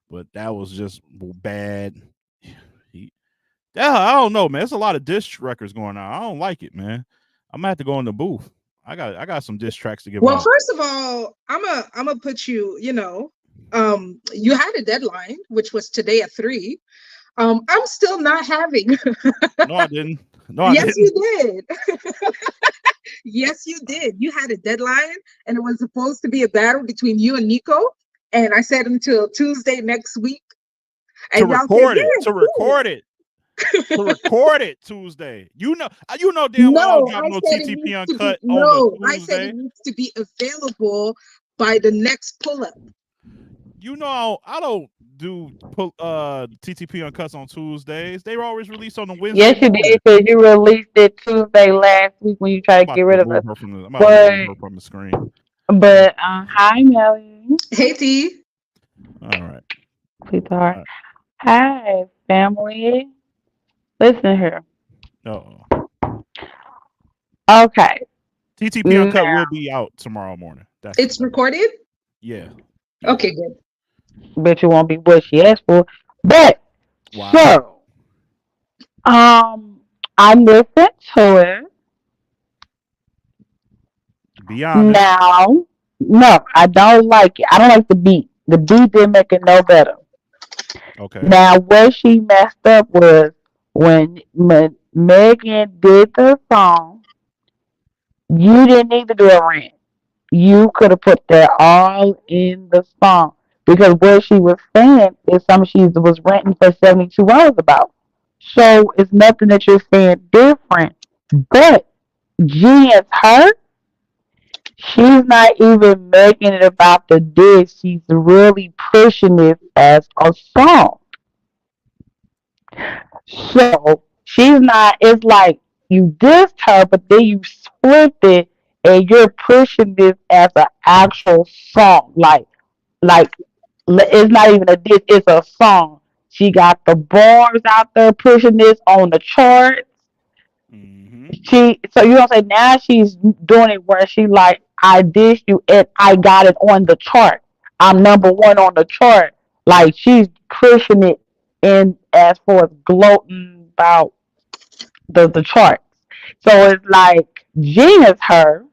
But that was just bad. I don't know, man. There's a lot of diss records going on. I don't like it, man. I'm gonna have to go in the booth. I got some diss tracks to give
Well,
out.
first of all, I'm a put you. You had a deadline, which was today at 3. I'm still not having.
No, I didn't. No, I
Yes,
didn't.
you did. Yes, you did. You had a deadline, and it was supposed to be a battle between you and Nico. And I said until Tuesday next week.
To
And y'all said,
record it.
yeah,
To
cool.
record it. To record it Tuesday. You know damn well I
No,
don't drop
I
no
said it
TTP
needs to be
uncut on
no.
the
I said
Tuesday.
it needs to be available by the next pull-up.
I don't do TTP uncuts on Tuesdays. They were always released on the Wednesday
Yes, you
morning.
did, because you released it Tuesday last week when you tried to get rid of us.
I'm about to remove her from the screen.
Hi, Melly.
Hey T.
All right.
Sweetheart.
All right.
Hi, family. Listen here.
Uh-oh.
Okay.
TTP uncut will be out tomorrow morning.
It's recorded?
Yeah.
Okay, good.
Bet you won't be what she asked for. But
Wow.
so I listened to it.
Be honest.
Now, no, I don't like it. I don't like the beat. The beat didn't make it no better.
Okay.
Now, where she messed up was when Megan did the song. You didn't need to do a rant. You could have put that all in the song, because what she was saying is something she was ranting for 72 hours about. So it's nothing that you're saying different. But G is her. She's not even making it about the diss. She's really pushing it as a song. So she's not. It's like you dissed her, but then you flip it and you're pushing this as an actual song. Like it's not even a diss. It's a song. She got the bars out there pushing this on the chart.
Mm-hmm.
So you don't say now she's doing it where she like, I dissed you and I got it on the chart. I'm number one on the chart. Like she's pushing it in as far as gloating about the charts. So it's like Gina's her,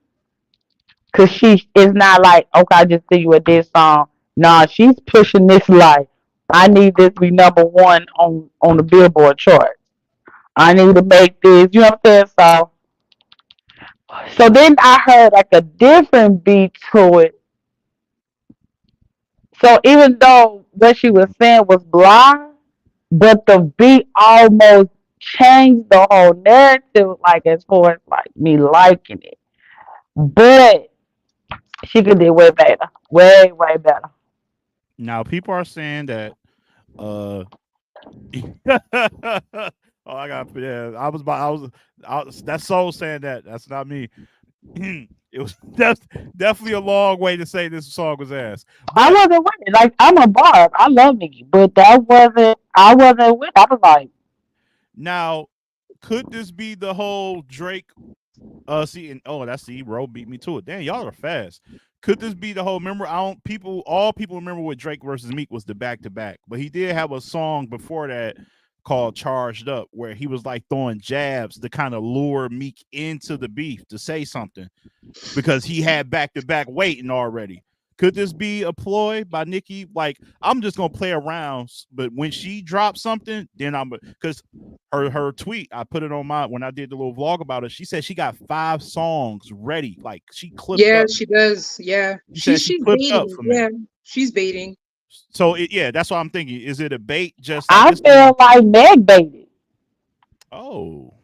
because she is not like, okay, I just see you a diss song. Nah, she's pushing this like, I need this to be number one on the Billboard chart. I need to make this, you know what I'm saying? So then I heard like a different beat to it. So even though what she was saying was blah, but the beat almost changed the whole narrative, like as far as like me liking it. But she could do way better, way way better.
Now people are saying that oh, I got that soul saying that. That's not me. It was definitely a long way to say this song was ass.
I
But
wasn't with it. Like I'm a barb. I love Nicki, but I wasn't with it. I was like,
now, could this be the whole Drake? See, and that's the Ro beat me to it. Damn, y'all are fast. Could this be the whole? Remember, all people remember with Drake versus Meek was the back to back, but he did have a song before that called Charged Up, where he was like throwing jabs to kind of lure Meek into the beef to say something because he had back to back waiting already. Could this be a ploy by Nicki? Like, I'm just gonna play around, but when she drops something, then I'm because her tweet, I put it on my when I did the little vlog about it. She said she got 5 songs ready, like she clipped
Yeah,
up.
she does. Yeah,
She said she
she's
clipped up
baiting.
for me.
Yeah, she's baiting.
So yeah, that's what I'm thinking. Is it a bait? Just like
I
this?
feel like Meg baited.
Oh,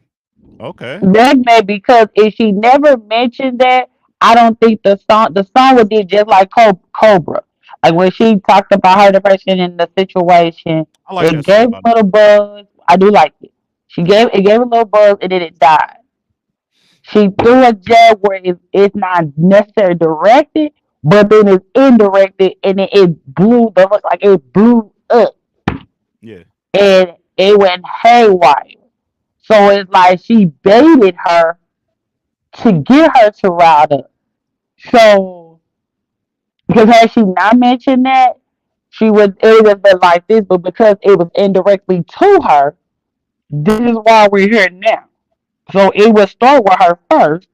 okay.
Meg may because if she never mentioned that, I don't think the song would be just like Cobra. Like when she talked about her depression and the situation,
I like
it
that song
gave a
about
little buzz. I do like it. It gave a little buzz and then it died. She threw a jab where it's not necessarily directed, but then it's indirected and then it blew the hook like it blew up
yeah.
and it went haywire. So it's like she baited her to get her to ride up. So because had she not mentioned that, she would it would have been like this, but because it was indirectly to her, this is why we're here now. So it would start with her first,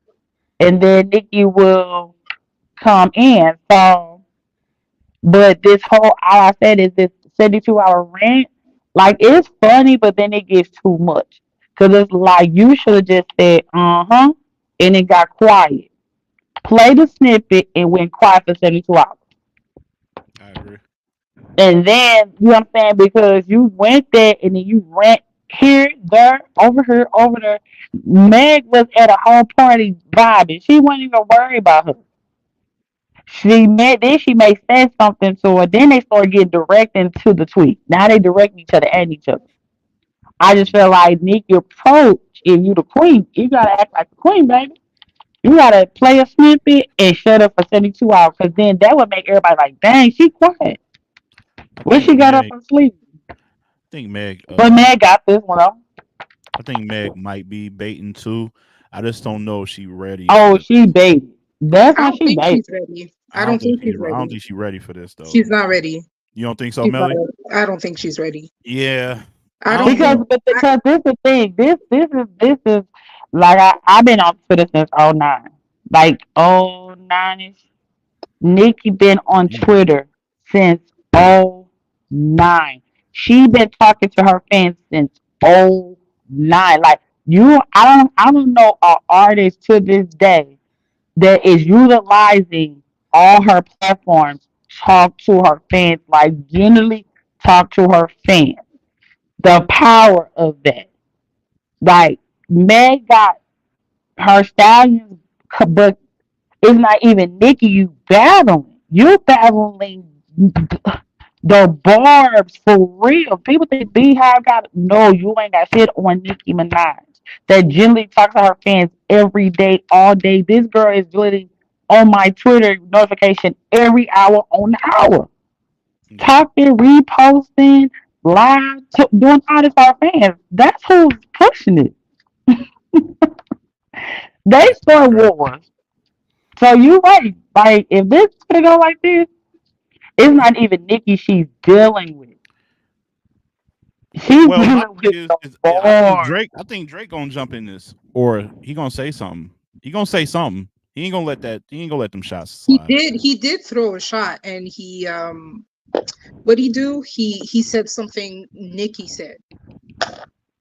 and then Nikki will come in. So, but this whole all I said is this 72-hour rant, like it's funny, but then it gets too much. Cause it's like you should have just said, uh-huh, and it got quiet. Play the snippet and went quiet for 72 hours.
I agree.
And then, you know what I'm saying? Because you went there and then you went here, over there. Meg was at a whole party vibing. She wasn't even worried about her. She may say something to her. Then they start getting direct into the tweet. Now they direct each other and each other. I just feel like Nikki approach, if you the queen, you gotta act like the queen, baby. You gotta play a snippet and shut up for 72 hours, because then that would make everybody like, dang, she quiet.
I
What
think
she got up
Meg.
her sleeve?
I think Meg.
But Meg got this one though.
I think Meg might be baiting too. I just don't know if she ready for
Oh,
this.
she baby. That's
I
how
don't
she
think
baby.
she's ready.
I
I
don't
don't
think
think
she.
she's
I don't
ready.
think she's ready for this though.
She's not ready.
You don't think so,
She's not
Melly?
ready. I don't think she's ready.
Yeah.
I
I
don't
don't
Because
know.
think.
but
I,
because this is the thing. This is like I've been on Twitter since '09. Like '09 ish. Nikki been on
Damn.
Twitter since '09. She been talking to her fans since '09. Like I don't know an artist to this day that is utilizing all her platforms talk to her fans, like genuinely talk to her fans. The power of that. Like Meg got her stallions, but it's not even Nicki you battling. You battling the Barb's for real. People think Beehive got no, you ain't got shit on Nicki Minaj. That generally talks to her fans every day, all day. This girl is literally on my Twitter notification every hour on the hour.
Yeah.
Talking, reposting, live, doing all this for her fans. That's who's pushing it. They
That's
start
right.
wars. So you right. Like if this gonna go like this, it's not even Nikki she's dealing with. She's
Well, my
dealing
thing
with the
is, I think
bar.
Drake. I think Drake gonna jump in this, or he gonna say something. He gonna say something. He ain't gonna let that. He ain't gonna let them shots
he
slide.
did. He did throw a shot, and what did he do? He said something. Nikki said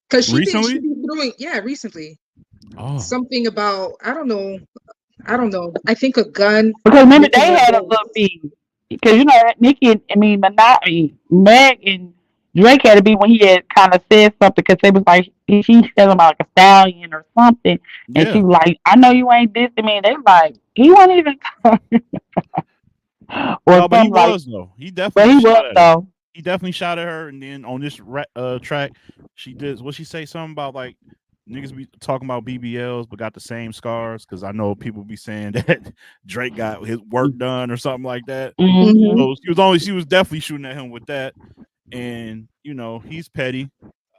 because she
Recently.
been throwing. Yeah, recently
Oh.
something about I don't know. I don't know. I think a gun.
Because remember
Nikki
they
had
had a
guns.
little beef. Because you know Nikki, Meg and Drake had to be when he had kind of said something because they was like she said about like a stallion or something, and she
Yeah.
was like, "I know you ain't dissing me." And they like he wasn't even or
No, but he
something like.
was though. He
But
definitely
he
shot
was
at her.
though.
He definitely shot at her, and then on this track, she did. What she say? Something about like niggas be talking about BBLs, but got the same scars. Because I know people be saying that Drake got his work done or something like that.
Hmm.
Hmm.
So she was definitely shooting at him with that, and he's petty.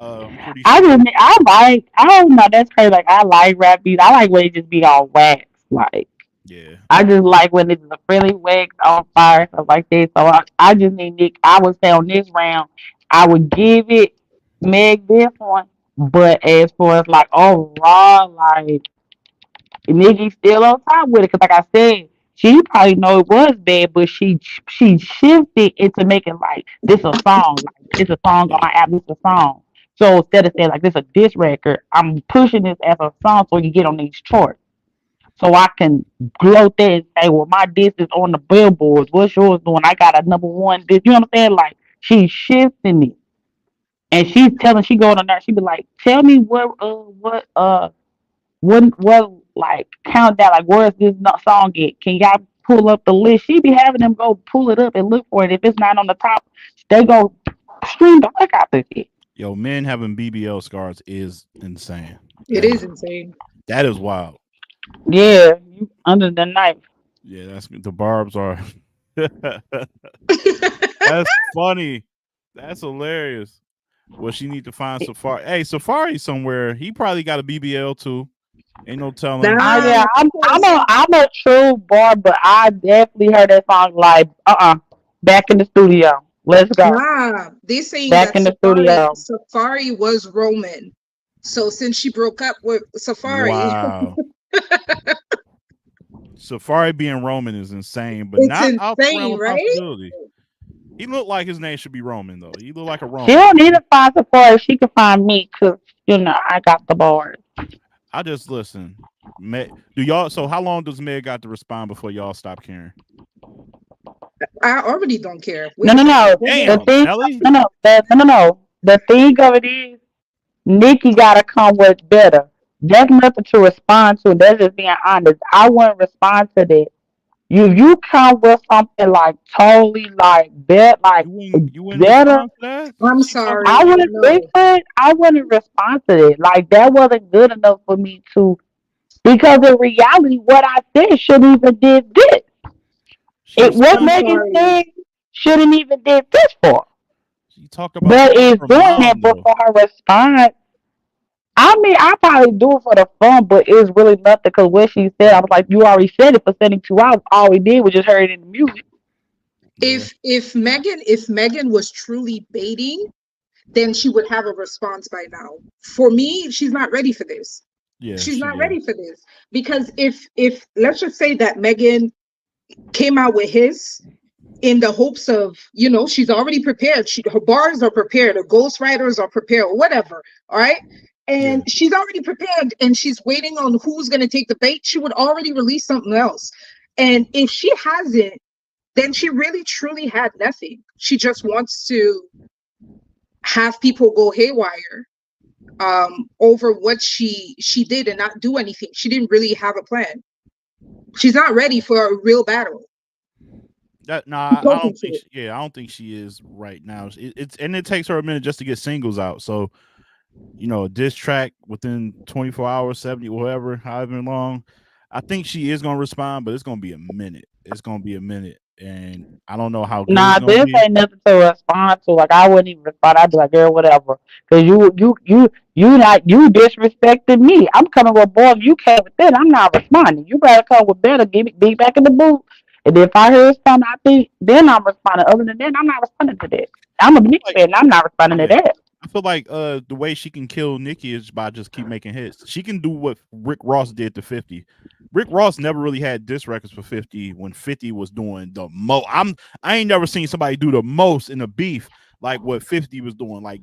I'm pretty sure.
I don't know, that's crazy. Like I like rap beats. I like when it just be all wax. Like
Yeah.
I just like when it's really wax on fire, stuff like this. So I just need Nick. I would say on this round, I would give it. Meg this one. But as far as like overall, like Nikki still on top with it. Cause like I said, she probably know it was bad, but she shifted into making like this a song, like it's a song on
Yeah.
my album, it's a song. So instead of saying like this a diss record, I'm pushing this as a song so you can get on these charts. So I can gloat that and say, well, my diss is on the billboards. What's yours doing? I got a number one diss. You know what I'm saying? Like she's shifting it. And she's telling, she going on there, she be like, tell me what like countdown, like where's this song at? Can y'all pull up the list? She be having them go pull it up and look for it. If it's not on the top, they go stream the fuck out this shit.
Yo, men having BBL scars is insane.
It is insane.
That is wild.
Yeah, you under the knife.
Yeah, that's the barbs are. That's funny. That's hilarious. Well, she need to find Safari. Hey, Safari somewhere. He probably got a BBL too. Ain't no telling.
Yeah, I'm a true boy, but I definitely heard that song like back in the studio. Let's go.
Nah, they saying
Back
that
in the studio.
Safari was Roman. So since she broke up with Safari,
Wow. Safari being Roman is insane, but
it's
not out the realm
insane,
of
right?
possibility. He looked like his name should be Roman though. He looked like a
She
Roman.
don't need to find Sephora. She can find me because I got the bars.
I just listen. Do y'all? So how long does Meg got to respond before y'all stop caring?
I already don't care.
No. The
Damn,
thing,
Ellie.
no. The thing of it is, Nikki gotta come with better. There's nothing to respond to. That's just being honest. I wouldn't respond to that. You come with something like totally like
You wouldn't
better.
respond to that?
I'm
She talking
sorry.
I
about
wouldn't
No.
think that. I wouldn't respond to it. Like that wasn't good enough for me to. Because in reality, what I said shouldn't even did this.
she was
What
I'm
talking.
Megan
sorry.
said shouldn't even did this for.
She talked about
But
calling
is
her
doing
mom
that
though.
before her response. I mean, I probably do it for the fun, but it's really nothing because what she said, I was like, you already said it for 72 hours. All we did was just heard it in the music.
Yeah,
If Megan was truly baiting, then she would have a response by now. For me, she's not ready for this.
yeah,
She's
she
not
is.
ready for this because if let's just say that Megan came out with his in the hopes of, she's already prepared. Her bars are prepared, her ghostwriters are prepared, or whatever. All right.
Yeah,
And she's already prepared and she's waiting on who's going to take the bait. She would already release something else. And if she hasn't, then she really truly had nothing. She just wants to have people go haywire over what she did and not do anything. She didn't really have a plan. She's not ready for a real battle.
I
Close
don't
to
think.
it.
I don't think she is right now. It takes her a minute just to get singles out. So a diss track within 24 hours, 70, whatever, however long. I think she is gonna respond, but it's gonna be a minute. It's gonna be a minute, and I don't know how good it's
Nah,
gonna
this
be.
ain't nothing to respond to. Like I wouldn't even respond. I'd be like, girl, whatever. Cause you disrespected me. I'm coming with boy. If you came with that, I'm not responding. You better come with better. Give me be back in the booth. And if I hear something, I think then I'm responding. Other than that, I'm not responding to that. I'm a Nick
Like,
fan. I'm not responding to
yeah,
that.
I feel like the way she can kill Nikki is by just keep making hits. She can do what Rick Ross did to 50. Rick Ross never really had diss records for 50 when 50 was doing the most. I ain't never seen somebody do the most in a beef like what 50 was doing, like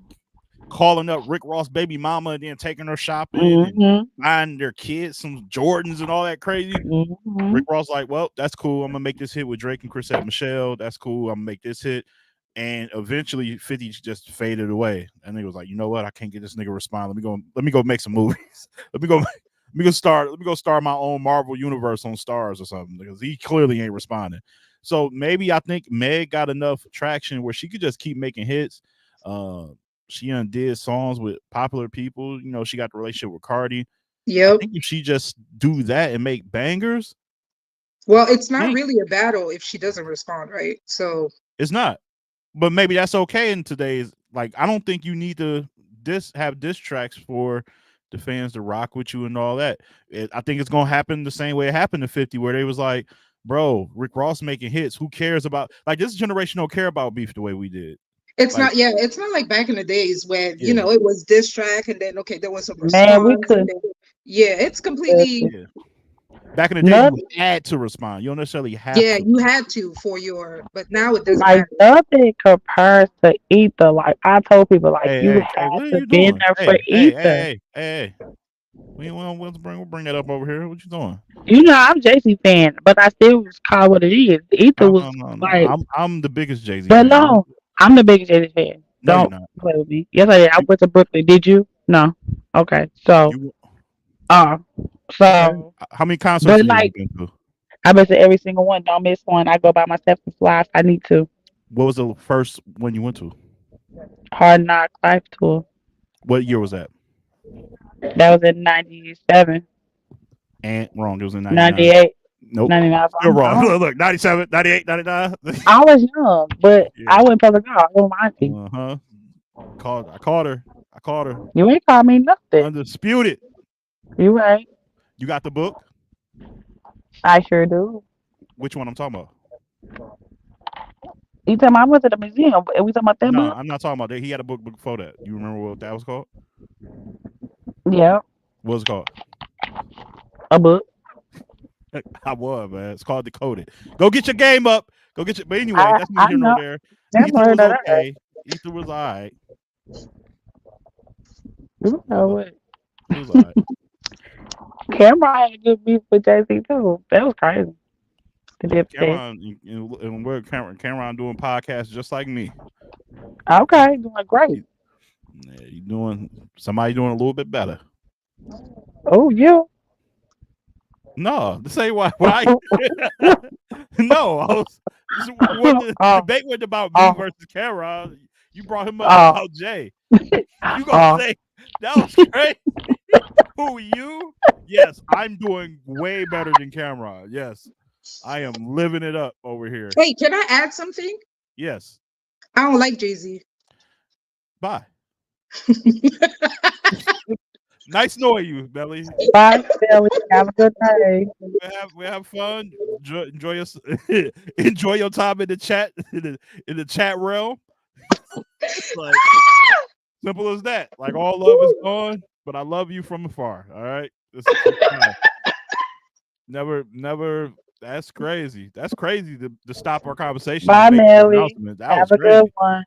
calling up Rick Ross baby mama and then taking her shopping and
Mhm.
buying their kids some Jordans and all that crazy. Rick
Mhm.
Ross like, well, that's cool. I'm gonna make this hit with Drake and Chrisette Michelle. That's cool. I'm gonna make this hit. And eventually 50 just faded away. And he was like, you know what? I can't get this nigga respond. Let me go make some movies. Let me go start my own Marvel universe on Stars or something because he clearly ain't responding. So maybe I think Meg got enough traction where she could just keep making hits. Uh, she did songs with popular people. She got the relationship with Cardi. I
Yep.
think if she just do that and make bangers,
Well, it's
I
not
think
really a battle if she doesn't respond, right? So
it's not. But maybe that's okay in today's, like, I don't think you need to have diss tracks for the fans to rock with you and all that. I think it's gonna happen the same way it happened to 50, where they was like, bro, Rick Ross making hits. Who cares about, like, this generation don't care about beef the way we did.
It's
Like,
not, yeah, it's not like back in the days when,
yeah,
it was diss track and then, okay, there was some
Man, we
response and
couldn't.
then, yeah, it's completely,
yeah. Back in the day, you
Nothing
had to respond. You don't necessarily have
yeah,
to.
you had to for your, but now it doesn't
like
matter.
nothing compares to ether. Like I told people, like
Hey,
you
hey, hey,
have
what are
to
you
be in
doing?
there for
Hey, hey, hey,
ether.
hey, hey. We'll bring that up over here. What you doing?
You know, I'm JC fan, but I still was called what it is. Ether
No,
was
no, no, no.
like,
I'm the biggest Jay Z
but
fan.
no, I'm the biggest Jay Z fan.
No, you're
Don't
not.
play with me. Yes, I did. I
You,
went to Brooklyn. Did you? No. Okay. So,
you
uh,
okay?
so,
How many concerts
but
have you
like,
been to?
I bet to every single one. Don't miss one. I go by myself and fly if I need to.
What was the first one you went to?
Hard Knock Life Tour.
What year was that?
That was in 97,
And wrong. It was in 99.
98,
Nope.
99.
Still wrong.
I'm,
Look, 97, 98, 99.
I was young, but
Yeah.
I went public out. I was my auntie.
Uh-huh. I caught her. I caught her.
You ain't call me nothing.
Undisputed.
You right.
You got the book?
I sure do.
Which one I'm talking about?
You tell me I went to the museum. We talking about that
No,
book?
I'm not talking about that. He had a book before that. You remember what that was called?
Yeah,
What was it called?
a book.
I was, man. It's called Decoded. Go get your game up. Go get your. But anyway, that's
I
neither here nor
know.
there.
Never
Ether
heard
was
of that.
okay. Ether was all right.
You know
It
what?
was all right.
Cameron had a good beef with Jay Z too. That was crazy. The dip test.
And we're Cameron doing podcasts just like me.
Okay, doing great.
Yeah, you doing somebody doing a little bit better.
Oh, you.
No, to say why no, the
Oh,
debate wasn't about me
oh,
versus Cameron. You brought him up
oh,
about Jay. You gonna
oh.
say that was crazy? Who you? Yes, I'm doing way better than Cameron. Yes, I am living it up over here.
Hey, can I add something?
Yes.
I don't like Jay-Z.
Bye. Nice knowing you, Belly.
Bye, Billy. Have a good day.
We have fun. Enjoy your enjoy your time in the chat in the chat realm. Like simple as that. Like all love is gone, but I love you from afar. All right. Never. That's crazy. That's crazy to stop our conversation
Bye,
and make the
Melly.
announcement. That
Have
was
a good
crazy.
one.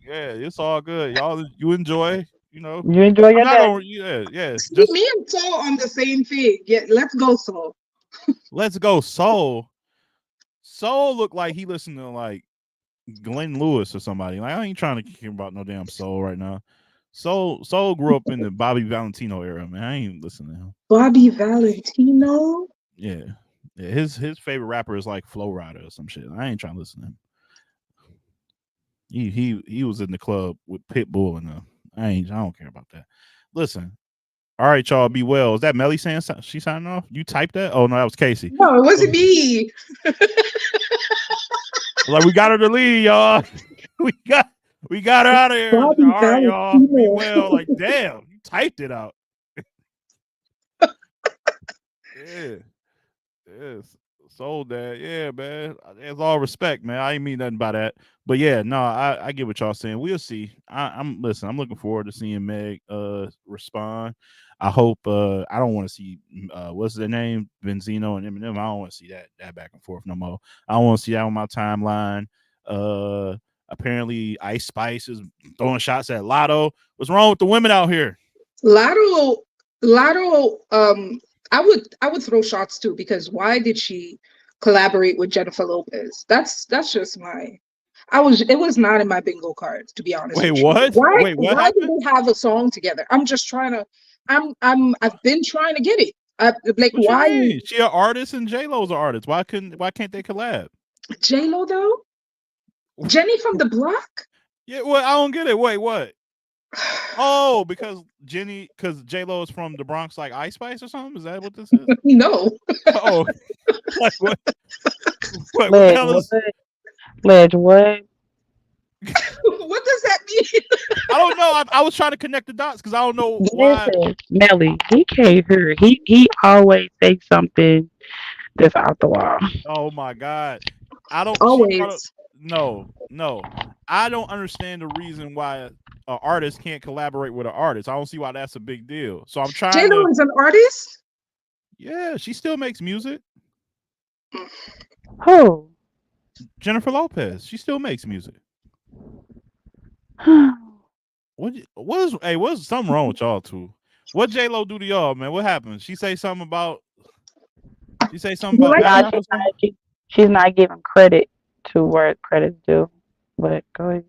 Yeah, it's all good. Y'all, you enjoy. You know,
You enjoy
I'm
your
not
day.
gonna. Yeah.
See,
Just
me and Soul on the same thing. Yeah, let's go, Soul.
let's go. Soul looked like he listened to like Glenn Lewis or somebody. Like I ain't trying to hear about no damn Soul right now. Soul grew up in the Bobby Valentino era, man. I ain't listening to him.
Bobby Valentino.
Yeah. His favorite rapper is like Flow Rider or some shit. I ain't trying to listen to him. He was in the club with Pitbull and I don't care about that. Listen. All right, y'all, be well. Is that Melly saying she signing off? You typed that? Oh no, that was Casey.
No, it wasn't me.
Like we got her to lead, y'all. we got her out of here. All
Bobby
right, y'all. Be
Valentino.
well. Like, damn, you typed it out. Yeah. Yes. Sold that. Yeah, man. It's all respect, man. I ain't mean nothing by that. But yeah, no, I get what y'all saying. We'll see. I'm looking forward to seeing Meg respond. I hope I don't want to see what's their name? Benzino and Eminem. I don't want to see that back and forth no more. I don't want to see that on my timeline. Apparently Ice Spice is throwing shots at Lotto. What's wrong with the women out here?
Lotto, I would throw shots too, because why did she collaborate with Jennifer Lopez? That's just it was not in my bingo cards, to be honest.
Wait,
with you.
what?
Why
Wait, what
why did
happened?
they have a song together? I've been trying to get it. Like,
What you
why
mean? She an artist and J-Lo's an artist. Why can't they collab?
J-Lo though? Jenny from the Block?
Yeah, well, I don't get it. Wait, what? Oh, because J-Lo is from the Bronx, like Ice Spice or something? Is that what this is?
No.
Oh, like what? What the
Ledge,
hell is?
what? Ledge, what?
What does that mean?
I don't know. I was trying to connect the dots because I don't know why.
Listen, Melly, he can't hear. He always takes something that's out the wall.
Oh my God, I don't. She brought up,
Always.
no. I don't understand the reason why an artist can't collaborate with an artist. I don't see why that's a big deal. So I'm trying
J-Lo
to.
is an artist.
Yeah, she still makes music.
Who?
Jennifer Lopez, she still makes music. What's something wrong with y'all too? What J Lo do to y'all, man? What happened? She say something about
You like
Nah,
Africa or
she's
something?
not. She's not giving credit to where credit's due. But go ahead.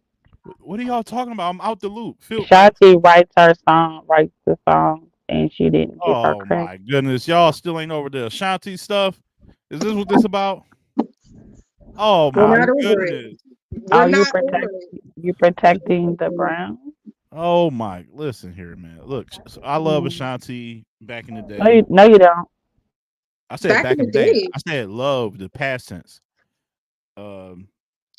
What are y'all talking about? I'm out the loop. Feel like,
Shanti writes the song, and she didn't give her
oh
credit.
my goodness, y'all still ain't over the Ashanti stuff. Is this what this about? Oh
We're
Are
my
not
you
over it.
goodness.
We're
are you
not over
protect
it.
you protecting the Brown?
Oh my, listen here, man. Look, so I love
Mm.
Ashanti back in the
No,
day.
you don't.
I said
Back in
back in
the
the day.
day,
I said love the past tense. Um,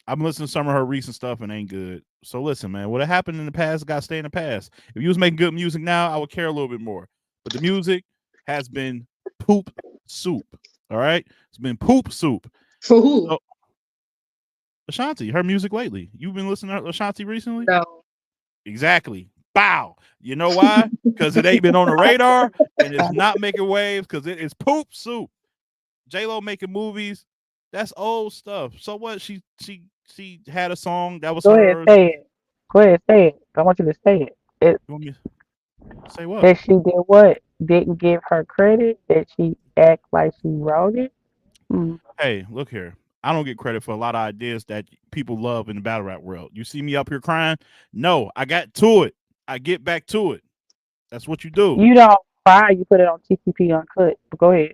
I'm listening to some of her recent stuff and ain't good. So listen, man, what happened in the past got to stay in the past. If you was making good music now, I would care a little bit more. But the music has been poop soup. All right, it's been poop soup.
for who?
So Ashanti, her music lately. You've been listening to Ashanti recently?
No.
Exactly. Bow. You know why? Because it ain't been on the radar and it's not making waves because it is poop soup. J Lo making movies. That's old stuff. So what? She had a song that was
Go ahead,
hers.
say it. Go ahead, say it. I want you to say it.
You want me to say what?
That she did what? Didn't give her credit. That she act like she wrote it. Mm.
Hey, look here. I don't get credit for a lot of ideas that people love in the battle rap world. You see me up here crying? No, I got to it. I get back to it. That's what you do.
You don't cry. You put it on TCP Uncut. But go ahead.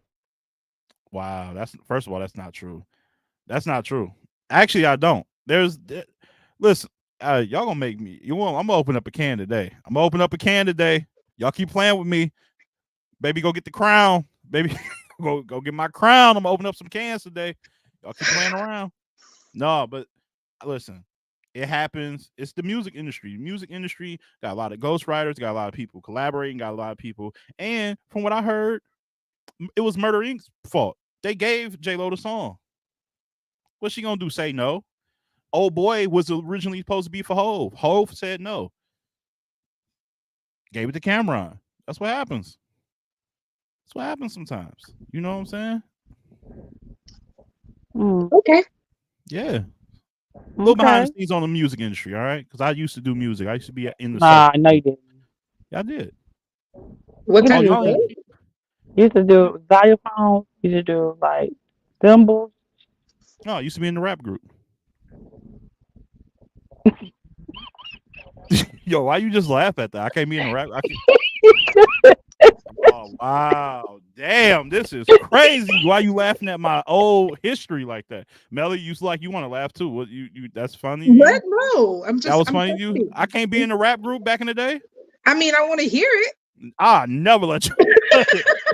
Wow, that's first of all, that's not true. That's not true. Actually, I don't. Listen, y'all gonna make me. I'm gonna open up a can today. I'm gonna open up a can today. Y'all keep playing with me, baby. Go get the crown, baby. go get my crown. I'm gonna open up some cans today. Y'all keep playing around. No, but listen, it happens. It's the music industry. The music industry got a lot of ghostwriters, got a lot of people collaborating, got a lot of people. And from what I heard, it was Murder Inc.'s fault. They gave J Lo the song. What's she gonna do? Say no? Old boy was originally supposed to be for Hove. Hove said no. Gave it to Cameron. That's what happens. That's what happens sometimes. You know what I'm saying?
Mm.
Okay.
Yeah. A little behind
Okay.
the scenes on the music industry, all right? Because I used to do music. I used to be in the
Nah,
circle.
no, you didn't.
Yeah, I did.
What
You
Oh,
type
used
of
y'all
to,
ain't.
thing?
you used to do xylophones. You used to do like cymbals.
No, I used to be in the rap group. Yo, why you just laugh at that? I can't be in the rap. Oh wow, damn, this is crazy. Why you laughing at my old history like that? Melly, you like you want to laugh too. What you that's funny to
What?
you?
No,
That was
I'm
funny to you? I can't be in
testing.
the rap group back in the day.
I mean, I want to hear it.
I never let you.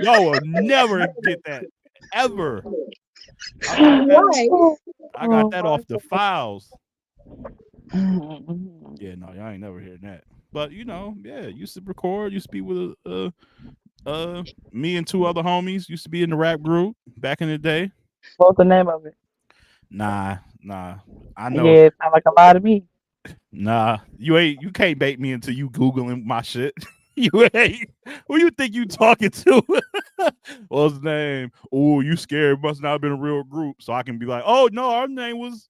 Y'all will never get that ever. I got that.
Why?
I got
Oh
that
my
off the files.
god.
Yeah, no, y'all ain't never hearing that. But yeah, used to record. Used to be with me and two other homies. Used to be in the rap group back in the day.
What's the name of it?
Nah. I
Yeah,
know.
it sounds like a lie to me.
Nah, you can't bait me into you Googling my shit. You ain't who you think you talking to? What's his name? Oh, you scared, must not have been a real group. So I can be like, oh no, our name was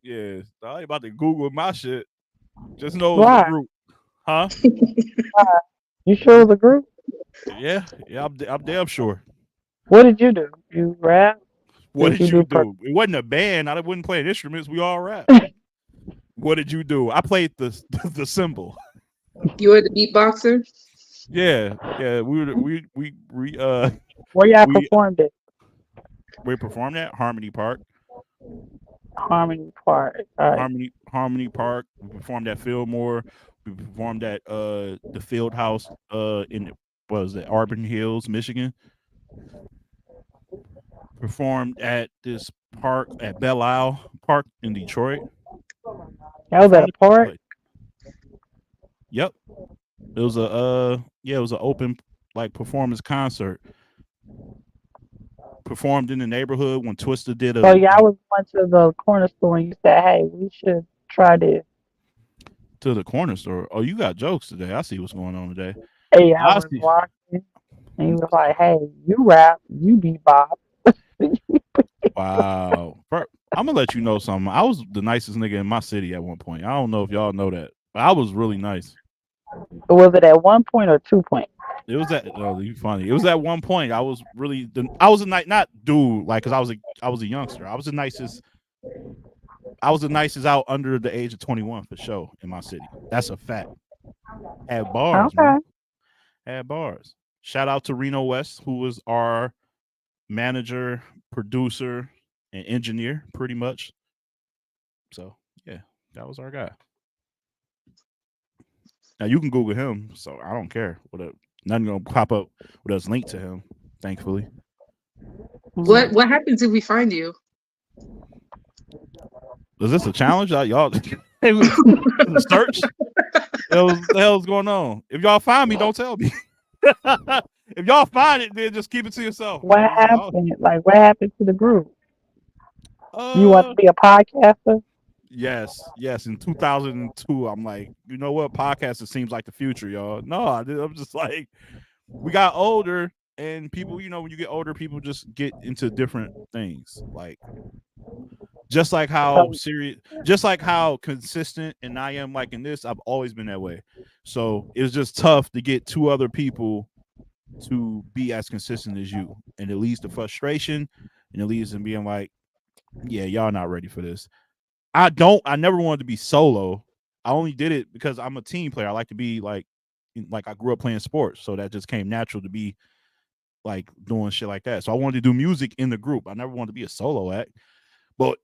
I ain't about to Google my shit. Just know it was a
Why?
group. Huh?
Why? You sure it was a group?
Yeah, I'm damn sure.
What did you do? You rap?
What
Did
did
you
you
do per?
do? It wasn't a band. I wasn't playing instruments. We all rap. What did you do? I played the the cymbal.
You were the beatboxer.
Yeah. We
Where y'all
we
performed it?
we performed at Harmony Park.
Harmony Park. All right.
Harmony Park. We performed at Fillmore. We performed at the Field House in what was it, Auburn Hills, Michigan. Performed at this park at Belle Isle Park in Detroit.
That was at
Performed
a
at this
park.
place. Yep. It was it was an open like performance concert. Performed in the neighborhood when Twister did
So
a
y'all was going to the corner store and you said, "Hey, we should Try this.
To the corner store. Oh, you got jokes today. I see what's going on today.
Hey, I
I
was
see.
walking, and he was like, "Hey, you rap, you bebop."
Wow. I'm gonna let you know something. I was the nicest nigga in my city at one point. I don't know if y'all know that, but I was really nice.
Was it at 1 point or 2 point?
It was at oh, you funny. It was at one point. I was really I was a night not dude like because I was a youngster. I was the nicest. I was the nicest out under the age of 21 for sure in my city. That's a fact. Had bars, man.
Okay.
Had bars. Shout out to Reno West, who was our manager, producer, and engineer, pretty much. So yeah, that was our guy. Now you can Google him, so I don't care. Nothing gonna pop up with us linked to him, thankfully. So
What happens if we find you?
is this a challenge? Y'all search? The hell's going on? If y'all find me, don't tell me. If y'all find it, then just keep it to yourself.
What happened? Like, what happened to the group? You want to be a podcaster?
Yes. In 2002, I'm like, you know what? Podcasting seems like the future, y'all. No, I'm just like, we got older, and people, when you get older, people just get into different things. Like, just like how
So,
serious, just like how consistent and I am like in this, I've always been that way. So it's just tough to get two other people to be as consistent as you. And it leads to frustration and it leads to being like, yeah, y'all not ready for this. I never wanted to be solo. I only did it because I'm a team player. I like to be like I grew up playing sports. So that just came natural to be like doing shit like that. So I wanted to do music in the group. I never wanted to be a solo act. But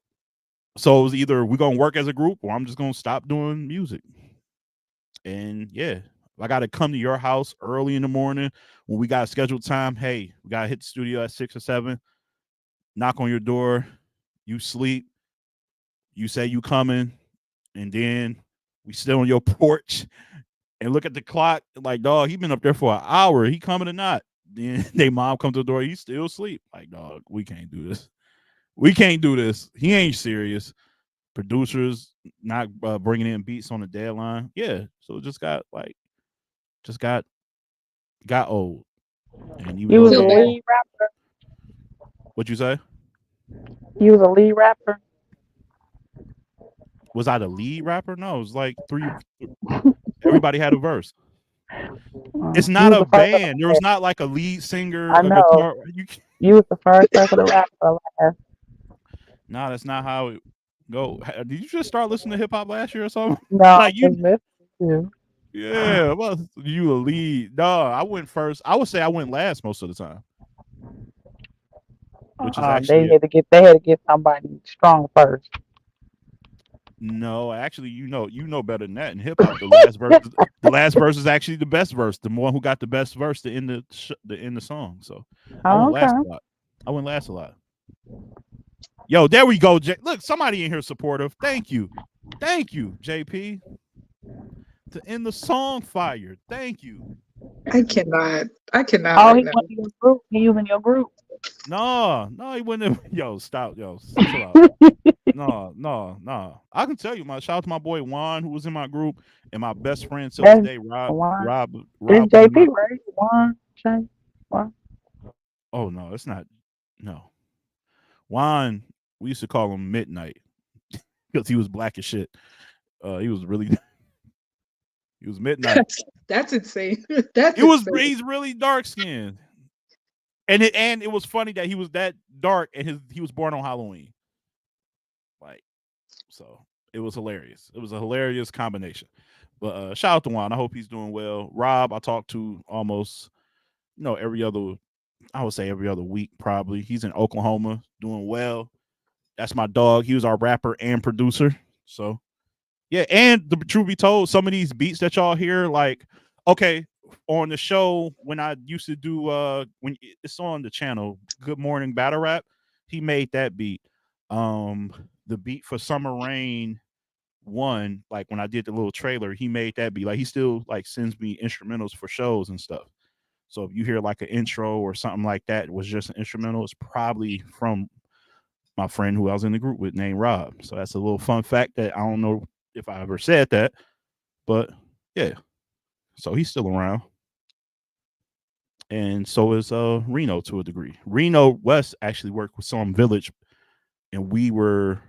so it was either we're gonna work as a group or I'm just gonna stop doing music. And yeah, I gotta come to your house early in the morning when we got a scheduled time. Hey, we gotta hit the studio at 6 or 7, knock on your door, you sleep, you say you coming, and then we sit on your porch and look at the clock, like, dog, he been up there for an hour. He coming or not? Then they mom come to the door, he still asleep. Like, dog, we can't do this. We can't do this. He ain't serious. Producers not bringing in beats on the deadline. Yeah, so it just got old. And even
you was
though
a
So
they,
that
lead rapper.
what you say?
You was a lead rapper.
Was I the lead rapper? No, it was like three. Everybody had a verse. It's
You
not
was
a
the first of the
band. There was
last.
not like a lead singer,
I
a
know.
guitar.
You was the first person to rap for the last.
No, that's not how it go. Did you just start listening to hip hop last year or something?
No, I
Like you?
was listening to.
Yeah, well, you a lead. No, I went first. I would say I went last most of the time, which is
They
actually
had to get somebody strong first.
no. Actually, you know better than that in hip hop. The last verse is actually the best verse. The one who got the best verse to end the song. So I went
Oh, okay.
last a lot. I went last a lot. Yo, there we go. Look, somebody in here supportive. Thank you, JP, to end the song fire. Thank you.
I cannot. I cannot
Oh,
right
he
now.
went in your group. He was in your group.
No, he wouldn't. Yo, stop. Yo, chill out. No. I can tell you, my shout out to my boy Juan, who was in my group, and my best friend till this
That's
day, Rob.
one.
Rob.
It's
Rob was in my.
JP, right? One, J, one.
Oh no, it's not. No, Juan. We used to call him Midnight because he was black as shit. He was really. He was midnight.
That's insane. That's insane.
He's really dark skinned. And it was funny that he was that dark and he was born on Halloween. Like, so it was hilarious. It was a hilarious combination. But shout out to Juan. I hope he's doing well. Rob, I talk to almost every other, I would say every other week probably. He's in Oklahoma doing well. That's my dog. He was our rapper and producer. So yeah, and the truth be told, some of these beats that y'all hear, like, okay, on the show when I used to do when it's on the channel, Good Morning Battle Rap, he made that beat. The beat for Summer Rain 1, like when I did the little trailer, he made that beat. Like he still like sends me instrumentals for shows and stuff. So if you hear like an intro or something like that, it was just an instrumental, it's probably from my friend who I was in the group with named Rob. So that's a little fun fact that I don't know if I ever said that. But yeah, so he's still around. And so is Reno to a degree. Reno West actually worked with Some Village, and we were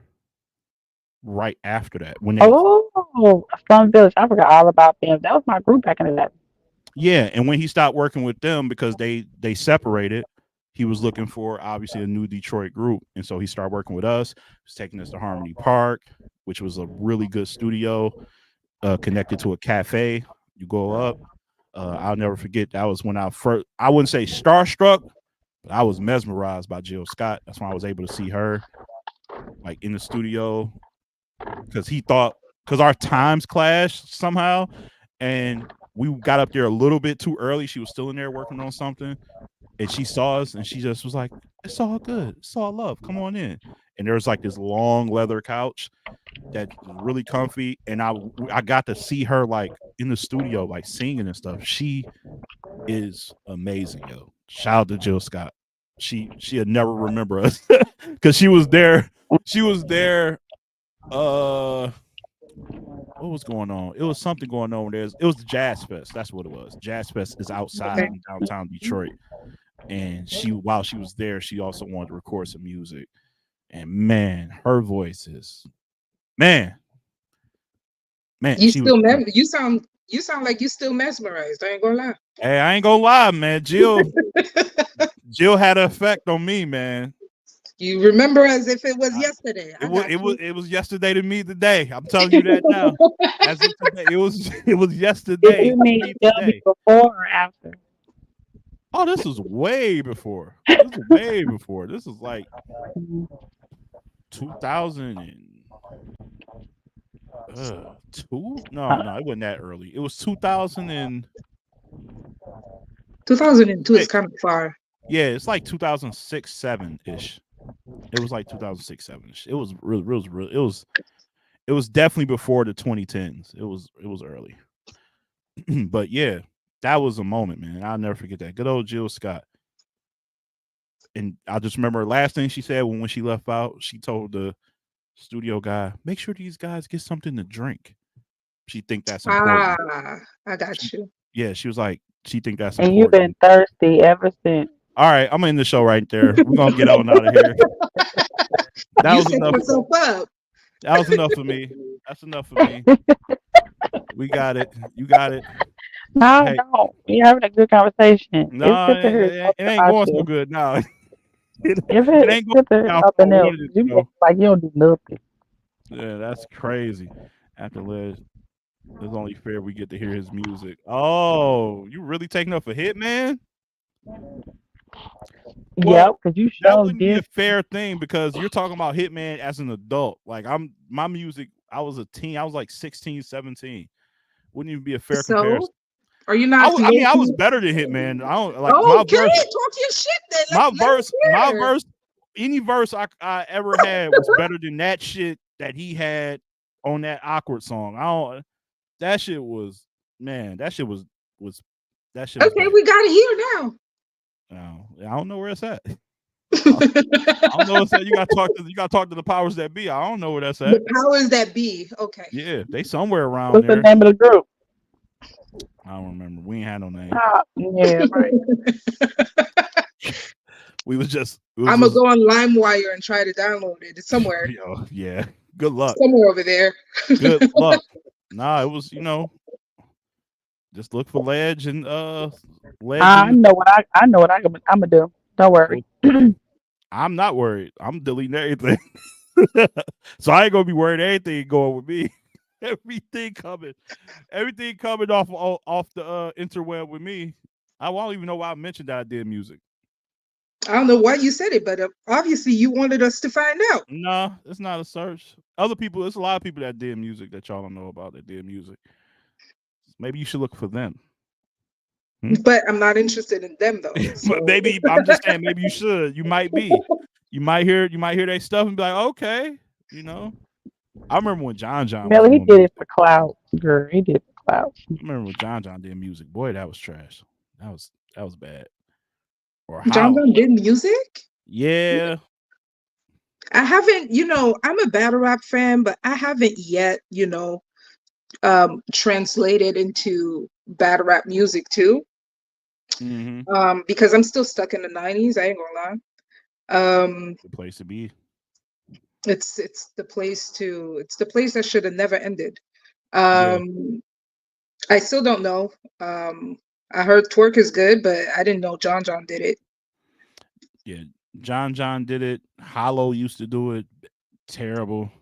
right after that when they
Slum Village. I forgot all about them. That was my group back in the day.
yeah, and when he stopped working with them because they separated, he was looking for obviously a new Detroit group, and so he started working with us. He was taking us to Harmony Park, which was a really good studio connected to a cafe. You go up. I'll never forget. That was when I wouldn't say starstruck, but I was mesmerized by Jill Scott. That's when I was able to see her like in the studio because our times clashed somehow, and we got up there a little bit too early. She was still in there working on something, and she saw us, and she just was like, "It's all good. It's all love. Come on in." And there was like this long leather couch that was really comfy, and I got to see her like in the studio, like singing and stuff. She is amazing, yo. Shout out to Jill Scott. She'd never remember us because she was there. She was there. What was going on? It was something going on. It was the Jazz Fest. That's what it was. Jazz Fest is outside in downtown Detroit. And while she was there, she also wanted to record some music. And man, her voice is man.
You still you sound like you still mesmerized. I ain't gonna lie.
Hey, I ain't gonna lie, man. Jill had an effect on me, man.
You remember as if it was yesterday.
It was yesterday to me today. I'm telling you that now. As of today, it was yesterday.
You mean before or after?
Oh, this was way before. This is way before. This is like 2000 and 2? No, it wasn't that early. It was 2000 and
2002 is kind of far.
Yeah, it's like 2006, 7-ish. It was like 2006, 7-ish. It was really, it was definitely before the 2010s. It was early. But yeah, that was a moment, man. I'll never forget that. Good old Jill Scott. And I just remember her last thing she said when she left out, she told the studio guy, make sure these guys get something to drink. She think that's important.
I got you.
Yeah, she was like, she think that's
and
important.
You've been thirsty ever since.
All right, I'm in the show right there. We're gonna get on out of here. That was enough. That was enough for me. That's enough for me. We got it. You got it.
No, no. We're having a good conversation.
No, it ain't going so good now.
It ain't going something else. Like you don't do nothing.
Yeah, that's crazy. After Les, it's only fair we get to hear his music. Oh, you really taking up a Hitman?
Well, because you
that wouldn't be a fair thing because you're talking about Hitman as an adult. Like my music, I was a teen. I was like 16, 17. Wouldn't even be a fair comparison.
Are you not?
I was better than Hitman. I don't like
my verse. Talk your shit then.
My verse, any verse I ever had was better than that shit that he had on that Awkward song. That shit was okay,
we got it here now.
I don't know where it's at. I don't know where it's at. You gotta talk to the powers that be. I don't know where that's at.
The powers that be. Okay.
Yeah, they somewhere around
What's
there.
the name of the group?
I don't remember. We ain't had no name.
Yeah, right.
I'm gonna go on LimeWire and try to download it. It's somewhere.
Yeah. Good luck.
Somewhere over there.
Good luck. Nah, it was, just look for Ledge and Ledge.
I know what I'm gonna do. Don't worry.
I'm not worried. I'm deleting everything. So I ain't gonna be worried anything going with me. Everything coming off the interweb with me. I won't even know why I mentioned that I did music.
I don't know why you said it, but obviously you wanted us to find out.
No, it's not a search. There's a lot of people that did music that y'all don't know about that did music. Maybe you should look for them.
But I'm not interested in them though. So.
But maybe I'm just saying maybe you should. You might be. You might hear their stuff and be like, okay, I remember when John.
He did it for clout, girl. He did it for clout.
I remember when John did music. Boy, that was trash. That was bad.
John did music?
Yeah.
I haven't, I'm a battle rap fan, but I haven't yet, translated into battle rap music too. Because I'm still stuck in the 90s, I ain't gonna lie.
The place to be.
It's the place that should have never ended.
Yeah.
I still don't know. I heard Twerk is good, but I didn't know John did it.
Yeah. John did it. Hollow used to do it. Terrible.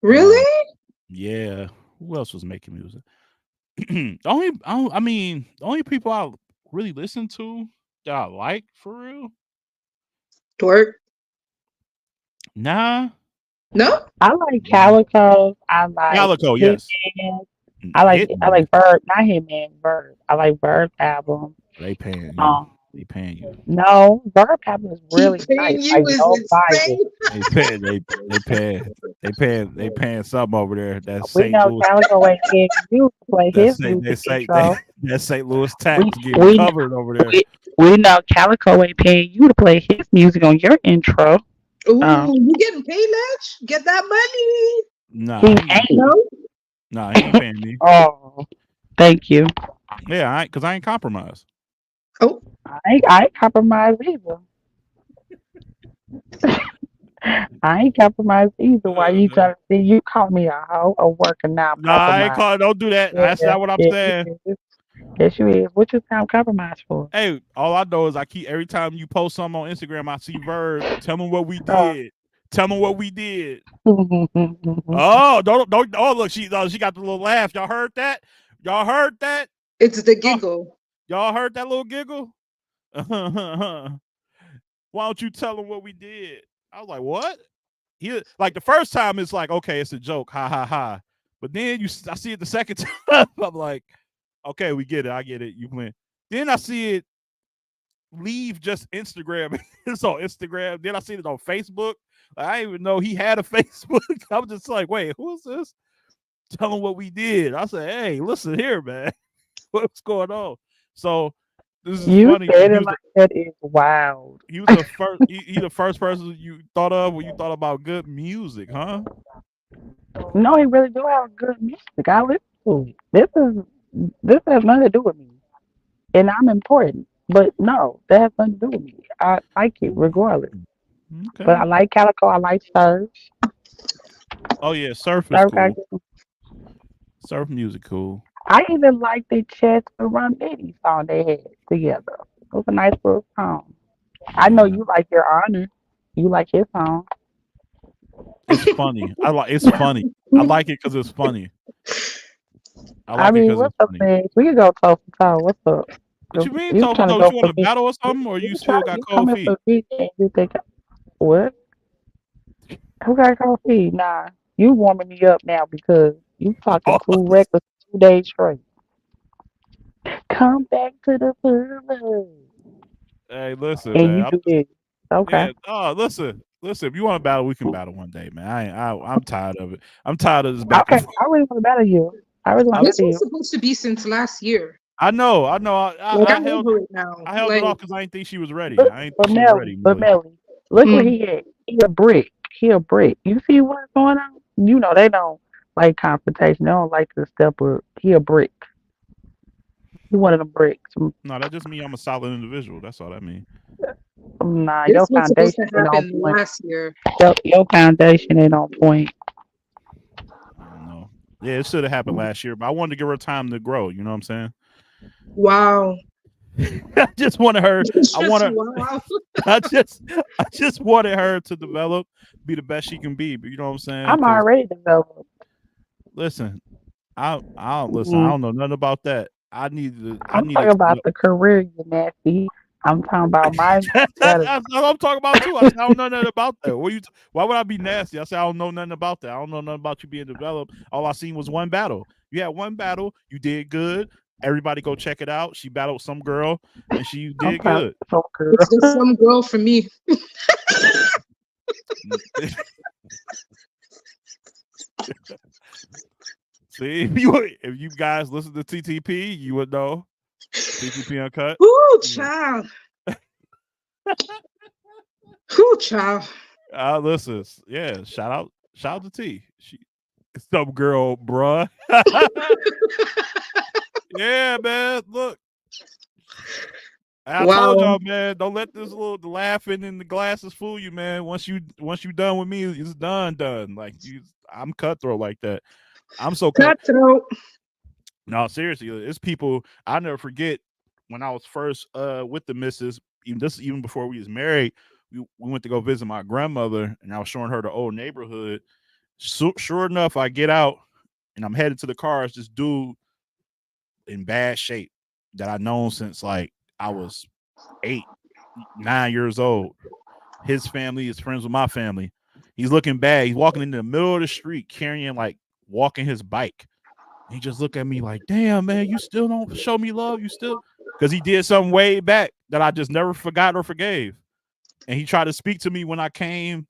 Really?
Yeah. Who else was making music? The only people I really listen to that I like for real.
Twerk?
Nah.
No?
I like Calico. I like
Calico,
Hitman.
yes.
I like
Hitman.
Bird, not Hitman, Bird. I like Bird's album.
They paying you. They paying you.
No, Bird album is
He
really
paying
nice.
you
Like
is
no
insane.
bias.
They paying something over there. That's
We
St.
know
Louis.
Calico ain't paying you to play his
That
music intro.
St. Louis tax
We
getting
we
covered over there.
we know Calico ain't paying you to play his music on your intro.
Ooh, you getting paid, Ledge? Get that money.
Nah,
He
he ain't,
ain't.
No?
nah, he ain't paying me.
Oh, thank you.
Yeah, because I ain't compromised.
Oh,
I ain't compromised either. I ain't compromised either. Why you trying to see you call me a hoe or working out
Nah, I ain't
compromised?
calling. Don't do that. That's
Yeah,
not what I'm
yeah,
saying.
you is. Yes, you is. What you sound compromised for?
Hey, all I know is I keep every time you post something on Instagram, I see Verb. Tell them what we
Oh.
did. Tell them what we did. Oh, don't. Oh, look, she got the little laugh. Y'all heard that? Y'all heard that?
it's the giggle.
Y'all heard that little giggle? Why don't you tell them what we did? I was like, what? He like the first time it's like, okay, it's a joke, ha ha ha. But then I see it the second time. I'm like, okay, we get it. I get it. You playing. Then I see it leave just Instagram. It's on Instagram. Then I see it on Facebook. I didn't even know he had a Facebook. I'm just like, wait, who is this? Tell him what we did. I said, hey, listen here, man. What's going on? So this is
You
funny.
said it like that is wild.
He was the first. He the first person you thought of when you thought about good music, huh?
No, he really do have good music. I listen to it. This has nothing to do with me, and I'm important. But no, that has nothing to do with me. I like it regardless.
Okay.
But I like Calico. I like Surf.
Oh yeah, surf is
Surf,
cool. Surf music cool.
I even like the Chess and Run Diddy song they had together. It was a nice little song. I know you like Your Honor. You like his song.
It's funny. It's funny. I like it because it's funny.
I mean, what's up, man? We can go toe for toe. What's up?
What you mean,
You
toe for
trying to
toe?
go
You
for
want to
me?
battle or something, or you still got
You
cold
coming
feet?
for me and you think what? Who got cold feet? Nah, you warming me up now because you talking too reckless 2 days straight. Come back to the hood.
Hey, listen,
And you
man.
do this. Okay.
Yeah. Oh, listen. If you want to battle, we can battle one day, man. I'm tired of it. I'm tired of this back
Okay.
and forth.
I really want to battle you. I really want to
This
battle
was
you.
supposed to be since last year.
I know.
Like,
I
I'm
held
over it now.
I held
Like,
it off because I didn't think she was ready.
Look,
I ain't
but
think she was ready,
Melly, look where
mm,
he at. He a brick. He a brick. You see what's going on? You know they don't like confrontation. They don't like to step up. He a brick. He one of them bricks.
No, that just means I'm a solid individual. That's all that means.
Nah,
this
your
was supposed
foundation
to
ain't on
happen
point.
last year.
Your foundation ain't on point.
I don't know. Yeah, it should have happened last year, but I wanted to give her time to grow. You know what I'm saying?
Wow.
I just wanted her.
It's
I
just
want her.
wow.
I just wanted her to develop, be the best she can be. But you know what I'm saying?
I'm already developed.
Listen, I listen. I
Mm.
don't know nothing about that. I
I'm
needed
talking
to.
about the career, you nasty. I'm talking about my
That's
better.
what I'm talking about too. I said I don't know nothing about that. Why would I be nasty? I said I don't know nothing about that. I don't know nothing about you being developed. All I seen was one battle. You had one battle. You did good. Everybody go check it out. She battled some girl and she
I'm
did
talking
good.
some girl.
It's just some girl for me.
See, if you guys listen to TTP, you would know. TTP Uncut.
Ooh, child. Ooh, child.
Listen, yeah, shout out to T. She some girl, bruh. Yeah, man. Look, I told
Wow.
y'all, man, don't let this little the laughing and the glasses fool you, man. Once you done with me, it's done. Like I'm cutthroat like that. I'm so cut.
Cutthroat.
No, seriously, it's people I never forget when I was first with the missus. Even before we was married, we went to go visit my grandmother, and I was showing her the old neighborhood. So, sure enough, I get out and I'm headed to the car. It's this dude in bad shape that I've known since like I was 8, 9 years old. His family is friends with my family. He's looking bad. He's walking in the middle of the street carrying like walking his bike. He just looked at me like, damn, man, you still don't show me love. You still because he did something way back that I just never forgot or forgave. And he tried to speak to me when I came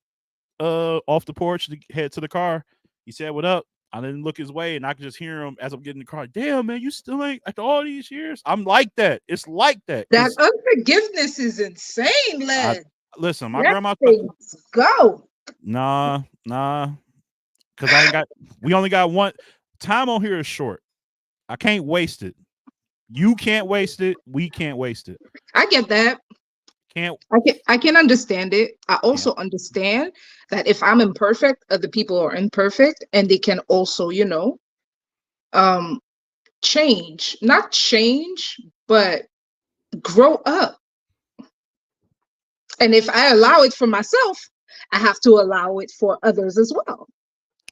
off the porch to head to the car. He said, "What up?" I didn't look his way, and I could just hear him as I'm getting in the car. Damn, man, you still ain't after all these years. I'm like that. It's like that
That
because
unforgiveness is insane,
I
lad.
listen. My
Let
grandma,
things go.
nah, because I ain't got. We only got one time on here is short. I can't waste it. You can't waste it. We can't waste it.
I get that.
Can't.
I can understand it. I
Can't.
also understand that if I'm imperfect, other people are imperfect, and they can also, um, change. Not change, but grow up. And if I allow it for myself, I have to allow it for others as well.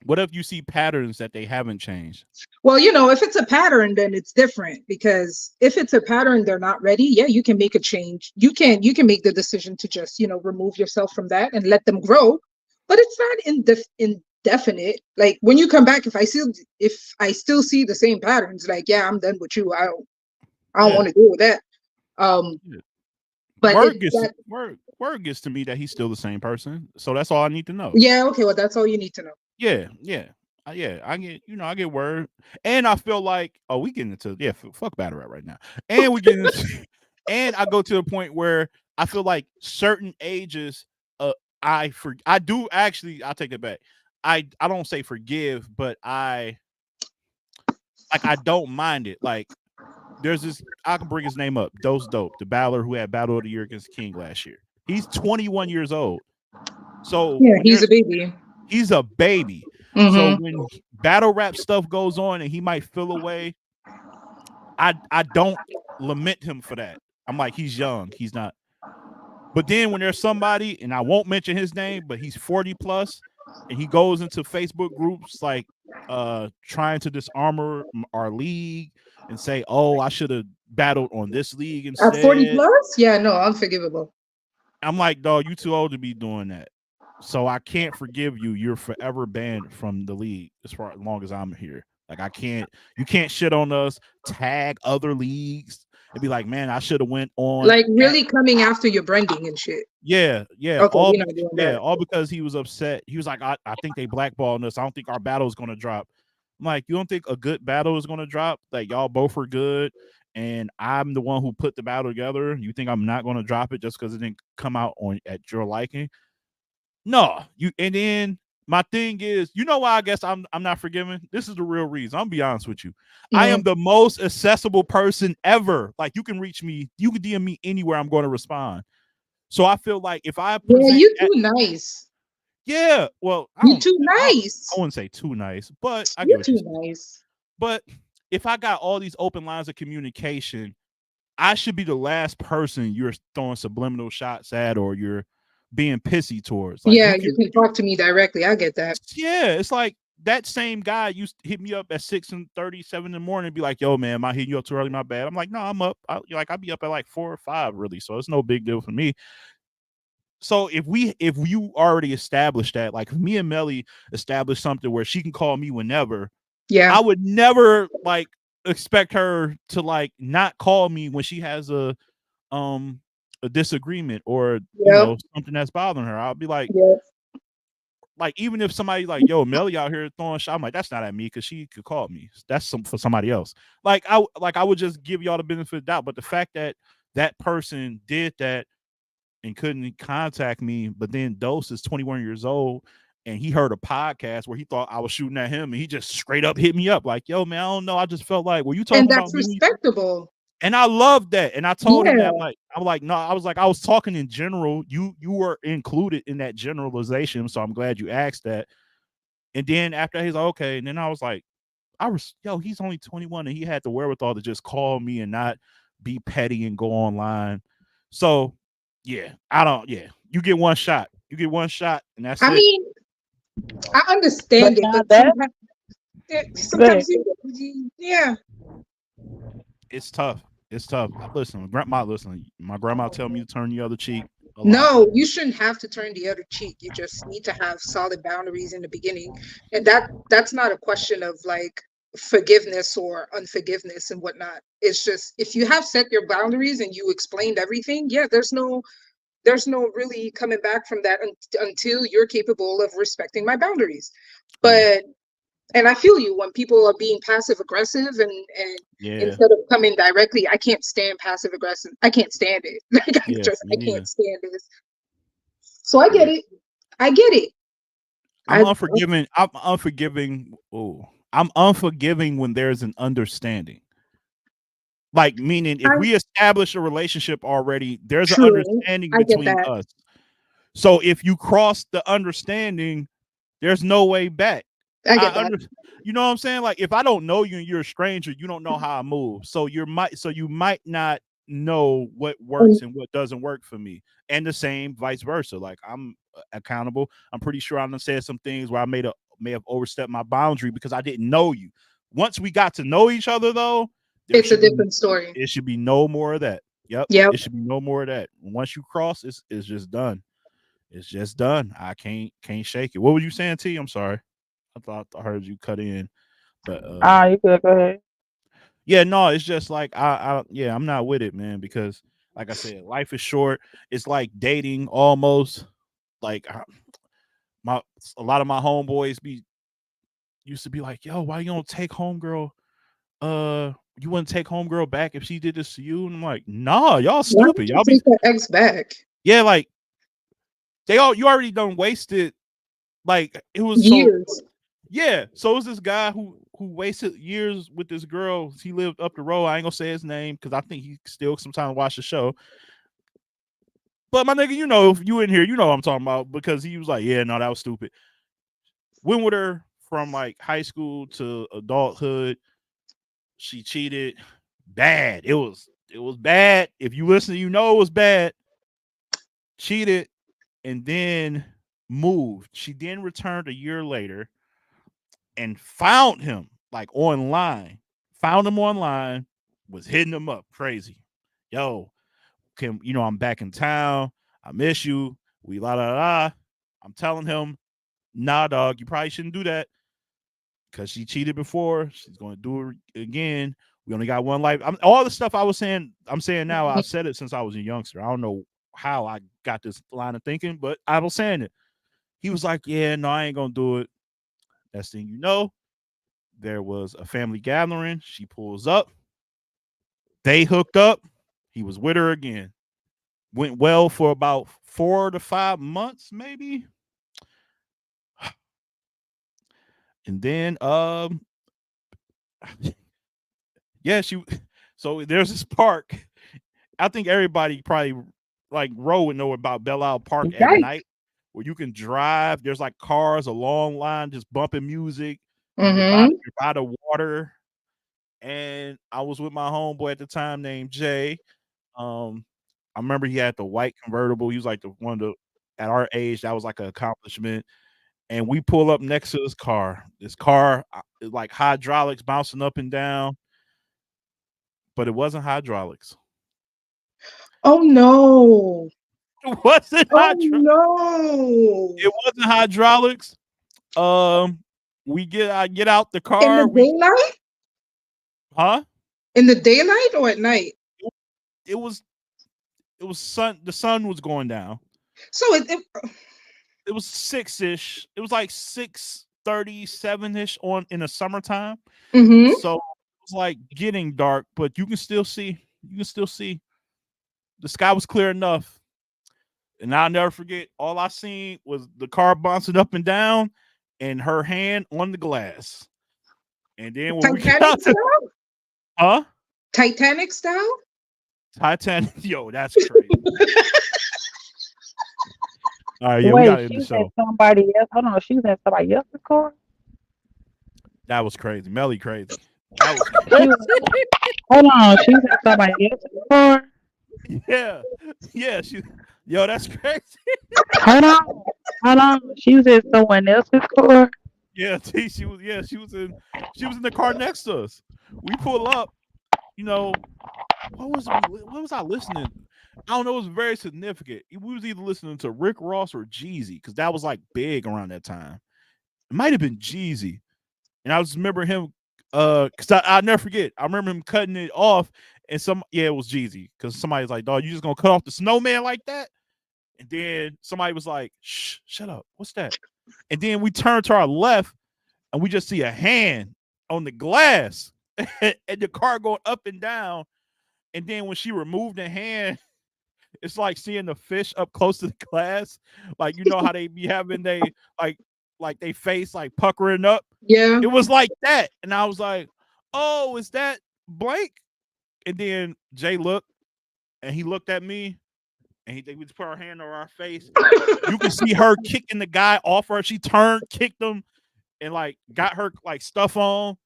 What if you see patterns that they haven't changed?
Well, if it's a pattern, then it's different because if it's a pattern they're not ready, yeah, you can make a change. You can make the decision to just, remove yourself from that and let them grow. But it's not indefinite. Like when you come back, if I still see the same patterns, like, yeah, I'm done with you. I don't
Yeah.
want to deal with that. Um,
Yeah.
but if that,
Word gets to me that he's still the same person. So that's all I need to know.
yeah, okay, well, that's all you need to know.
Yeah. Yeah. I get I get word, and I feel like we getting into fuck battle rap right now, and we getting into, and I go to the point where I feel like certain ages, I do actually I take it back. I don't say forgive, but I don't mind it. Like there's this I can bring his name up. Dose Dope, the battler who had Battle of the Year against King last year. He's 21 years old. So
Yeah,
when
he's a
there's
baby.
he's a baby. So
Mm-hmm.
when battle rap stuff goes on and he might feel away, I don't lament him for that. I'm like, he's young. He's not. But then when there's somebody, and I won't mention his name, but he's 40 plus, and he goes into Facebook groups like trying to disarm our league and say, oh, I should have battled on this league
At 40
instead.
plus? Yeah, no, unforgivable.
I'm like, dog, you too old to be doing that. So I can't forgive you. You're forever banned from the league as long as I'm here. Like you can't shit on us, tag other leagues, and be like, man, I should have went on.
Like really coming after your branding and shit.
Yeah,
Okay, we're not doing that.
all because he was upset. He was like, I think they blackballed us. I don't think our battle is gonna drop. I'm like, you don't think a good battle is gonna drop? Like y'all both were good, and I'm the one who put the battle together. You think I'm not gonna drop it just because it didn't come out at your liking? No, and then my thing is, you know why I guess I'm not forgiving? This is the real reason. I'm be honest with you. I am the most accessible person ever. Like you can reach me, you can DM me anywhere, I'm going to respond. So I feel like if I present
you too nice.
yeah, well,
You too nice.
I wouldn't say too nice, but I get
You're
what
too
you're saying.
nice.
But if I got all these open lines of communication, I should be the last person you're throwing subliminal shots at or you're being pissy towards. Like
Yeah, you can talk to me directly. I get that.
Yeah, it's like that same guy used to hit me up at 6:37 in the morning and be like, yo, man, am I hitting you up too early? My bad. I'm like, no, I'm up. I'll be up at like 4 or 5, really. So it's no big deal for me. So if you already established that, like if me and Melly established something where she can call me whenever,
yeah,
I would never like expect her to like not call me when she has a disagreement or something that's bothering her. I'll be like, like even if somebody like, yo, Melly out here throwing shit, I'm like, that's not at me because she could call me. That's for somebody else. Like I would just give y'all the benefit of the doubt. But the fact that that person did that and couldn't contact me. But then Dose is 21 years old, and he heard a podcast where he thought I was shooting at him, and he just straight up hit me up like, "Yo, man, I don't know. I just felt like, were you
And
talking about
that's
me?"
respectable.
And I love that. And I told him
Yeah.
that, like, I'm like, no, I was like, I was talking in general. You were included in that generalization, so I'm glad you asked that. And then after he's like, okay, and then I was like, he's only 21, and he had the wherewithal to just call me and not be petty and go online. So yeah, you get one shot. You get one shot, and that's
I
it.
mean, I
But
understand it,
now
but
that
sometimes
good.
yeah.
It's tough. It's tough. Listen, my grandma tell me to turn the other cheek a lot.
No, you shouldn't have to turn the other cheek. You just need to have solid boundaries in the beginning. And that's not a question of like forgiveness or unforgiveness and whatnot. It's just if you have set your boundaries and you explained everything, yeah, there's no really coming back from that until you're capable of respecting my boundaries. But and I feel you when people are being passive aggressive and
Yeah,
instead of coming directly, I can't stand passive aggressive. I can't stand it. Like
yeah, me
I can't
neither.
stand this. So I
Yeah.
get it. I get it.
I'm
I
unforgiving. I'm unforgiving. Oh, I'm unforgiving when there's an understanding. Like, meaning if
I
we establish a relationship already, there's an
true.
understanding
I get
between
that.
us. So if you cross the understanding, there's no way back.
I
I
get that.
you know what I'm saying? Like, if I don't know you and you're a stranger, you don't know how I move. So you might not know what
And
works and what doesn't work for me. And the same vice versa. Like, I'm accountable. I'm pretty sure I done said some things where I may have overstepped my boundary because I didn't know you. Once we got to know each other, though,
it's a different story.
it should be no more of that. Yep.
Yep.
It should be no more of that. Once you cross, it's just done. It's just done. I can't shake it. What were you saying, T? I'm sorry. I thought I heard you cut in. But
You could go ahead.
yeah, no, it's just like I'm not with it, man, because like I said, life is short. It's like dating almost. Like my a lot of my homeboys used to be like, "Yo, why you don't take homegirl? You wouldn't take homegirl back if she did this to you?" And I'm like, "Nah, y'all
Why don't
stupid.
you
Y'all be
take that ex back?
yeah, like you already done wasted. Like, it was so
Years.
yeah. So it was this guy who wasted years with this girl. He lived up the road. I ain't gonna say his name because I think he still sometimes watch the show. But my nigga, if you in here, you know what I'm talking about, because he was like, yeah, no, that was stupid. Went with her from like high school to adulthood. She cheated. Bad. It was bad. If you listen, it was bad. Cheated and then moved. She then returned a year later and found him like online. Found him online, was hitting him up crazy. Yo, I'm back in town. I miss you. We la la la. I'm telling him, nah, dog, you probably shouldn't do that because she cheated before. She's going to do it again. We only got one life. All the stuff I'm saying now. I've said it since I was a youngster. I don't know how I got this line of thinking, but I was saying it. He was like, yeah, no, I ain't going to do it. Next thing you know, there was a family gathering. She pulls up. They hooked up. He was with her again. Went well for about 4 to 5 months, maybe. And then yeah, so there's this park. I think everybody probably like would know about Belle Isle Park at
Yikes.
night where you can drive. There's like cars, a long line, just bumping music.
Mm-hmm.
You're by the water. And I was with my homeboy at the time named Jay. I remember he had the white convertible. He was like at our age, that was like an accomplishment. And we pull up next to this car. This car is like hydraulics bouncing up and down, but it wasn't hydraulics.
Oh no.
It wasn't
Oh
hydraulics.
no.
It wasn't hydraulics. I get out the
In the
car.
daylight?
Huh?
In the daylight or at night?
It was sun. The sun was going down.
So
It was 6-ish. It was like 6:37-ish in the summertime.
mm-hmm.
So it was like getting dark, but you can still see. The sky was clear enough. And I'll never forget. All I seen was the car bouncing up and down, and her hand on the glass. And then when we got
Titanic
out,
style?
huh?
Titanic style?
Titanic. Yo, that's crazy. All right, yeah, we got
Wait,
to end
she
the
was at
show.
somebody else. Hold on, she was at somebody else's car.
That was crazy. Melly crazy. That was
She was. Hold on, she was at somebody else's car.
yeah, yeah. Yo, that's crazy.
Hold on, hold on. She was at someone else's car.
Yeah, T. She was in the car next to us. We pull up. You know, what was I listening? I don't know. It was very significant. We was either listening to Rick Ross or Jeezy because that was like big around that time. It might have been Jeezy, and I just remember him. Because I'll never forget. I remember him cutting it off, and it was Jeezy because somebody's like, "Dog, you just gonna cut off the snowman like that?" And then somebody was like, "Shh, shut up. What's that?" And then we turn to our left, and we just see a hand on the glass, and the car going up and down. And then when she removed the hand, it's like seeing the fish up close to the glass. Like you know how they be having like like they face like puckering up.
Yeah.
It was like that. And I was like, oh, is that blank? And then Jay looked and he looked at me and we just put our hand on our face. You can see her kicking the guy off her. She turned, kicked him, and like got her like stuff on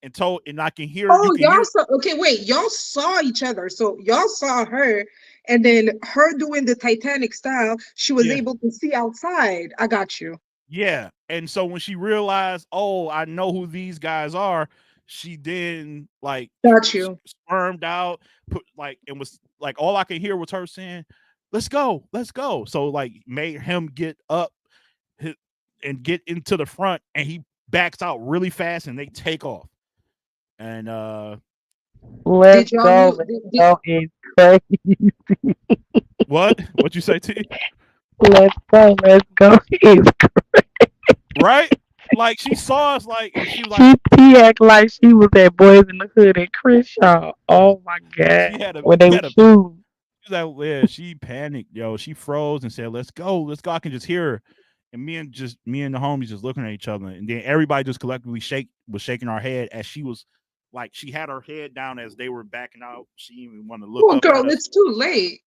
and I can hear you
Oh,
can
y'all
hear
saw, okay, wait, y'all saw each other. So y'all saw her, and then her doing the Titanic style, she was
yeah.
able to see outside. I got you.
Yeah. And so when she realized, oh, I know who these guys are, she then like
Got you.
spermed out, put like and was like all I could hear was her saying, let's go, let's go. So like made him get up and get into the front and he backs out really fast and they take off. And
Let's
Did y'all
go.
knew
Let's
did,
go. It's crazy.
what you say, T?
Let's go. Let's go. It's
Right? Like she saw us like and she was like
she act like she was at Boys in the Hood and Crenshaw. Oh my
she
god.
had a
When they
she
were
had a
shooting.
She's like, yeah, she panicked, yo. She froze and said, "Let's go, let's go." I can just hear her, and me and the homies just looking at each other, and then everybody just collectively was shaking our head as she was like she had her head down as they were backing out. She didn't even want to look
oh
up at
girl,
us.
it's too late.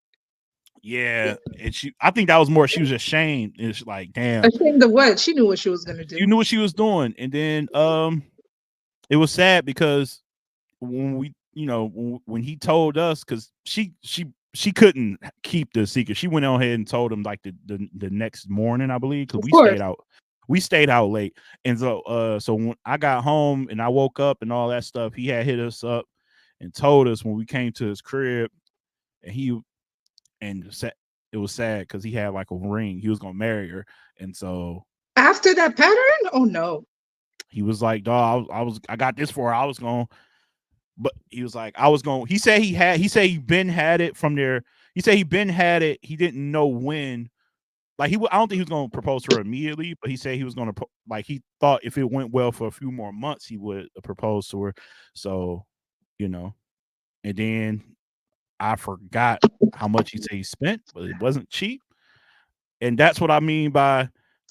Yeah, and I think that was more. She was ashamed. It's like, damn,
Ashamed of what? She knew what she was gonna
you
do.
knew what she was doing, and then it was sad because when we when he told us because she couldn't keep the secret. She went on ahead and told him like the next morning, I believe, because
Of course.
we stayed out late. And so when I got home and I woke up and all that stuff, he had hit us up and told us when we came to his crib. And it was sad because he had like a ring. He was gonna marry her. And so
After that pattern? Oh no.
he was like, dog, I got this for her. I was going. But he was like, I was going. He said he been had it from there. He said he been had it. He didn't know when. Like I don't think he was going to propose to her immediately, but he said he was going to like he thought if it went well for a few more months, he would propose to her. So, you know, and then I forgot how much he said he spent, but it wasn't cheap. And that's what I mean by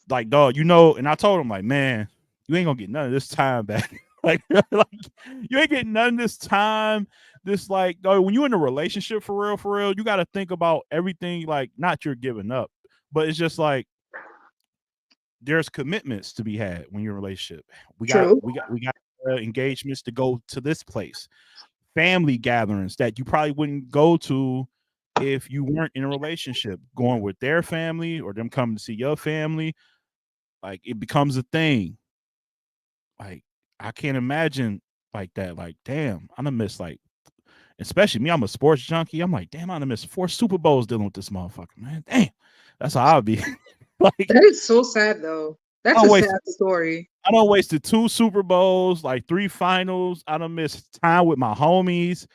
like, dog, and I told him, like, man, you ain't gonna get none of this time back. like you ain't getting none of this time. This like, dog, when you're in a relationship for real, you gotta think about everything, like, not you're giving up, but it's just like there's commitments to be had when you're in a relationship.
True.
We got engagements to go to this place, family gatherings that you probably wouldn't go to if you weren't in a relationship, going with their family or them coming to see your family. Like it becomes a thing. Like I can't imagine like that. Like, damn, I'm gonna miss like, especially me. I'm a sports junkie. I'm like, damn, I'm gonna miss 4 Super Bowls dealing with this motherfucker, man. Damn, that's how I'll be. Like,
That is so sad though. That's
I
a
wasted,
sad story.
I done wasted 2 Super Bowls, like 3 finals. I done missed time with my homies.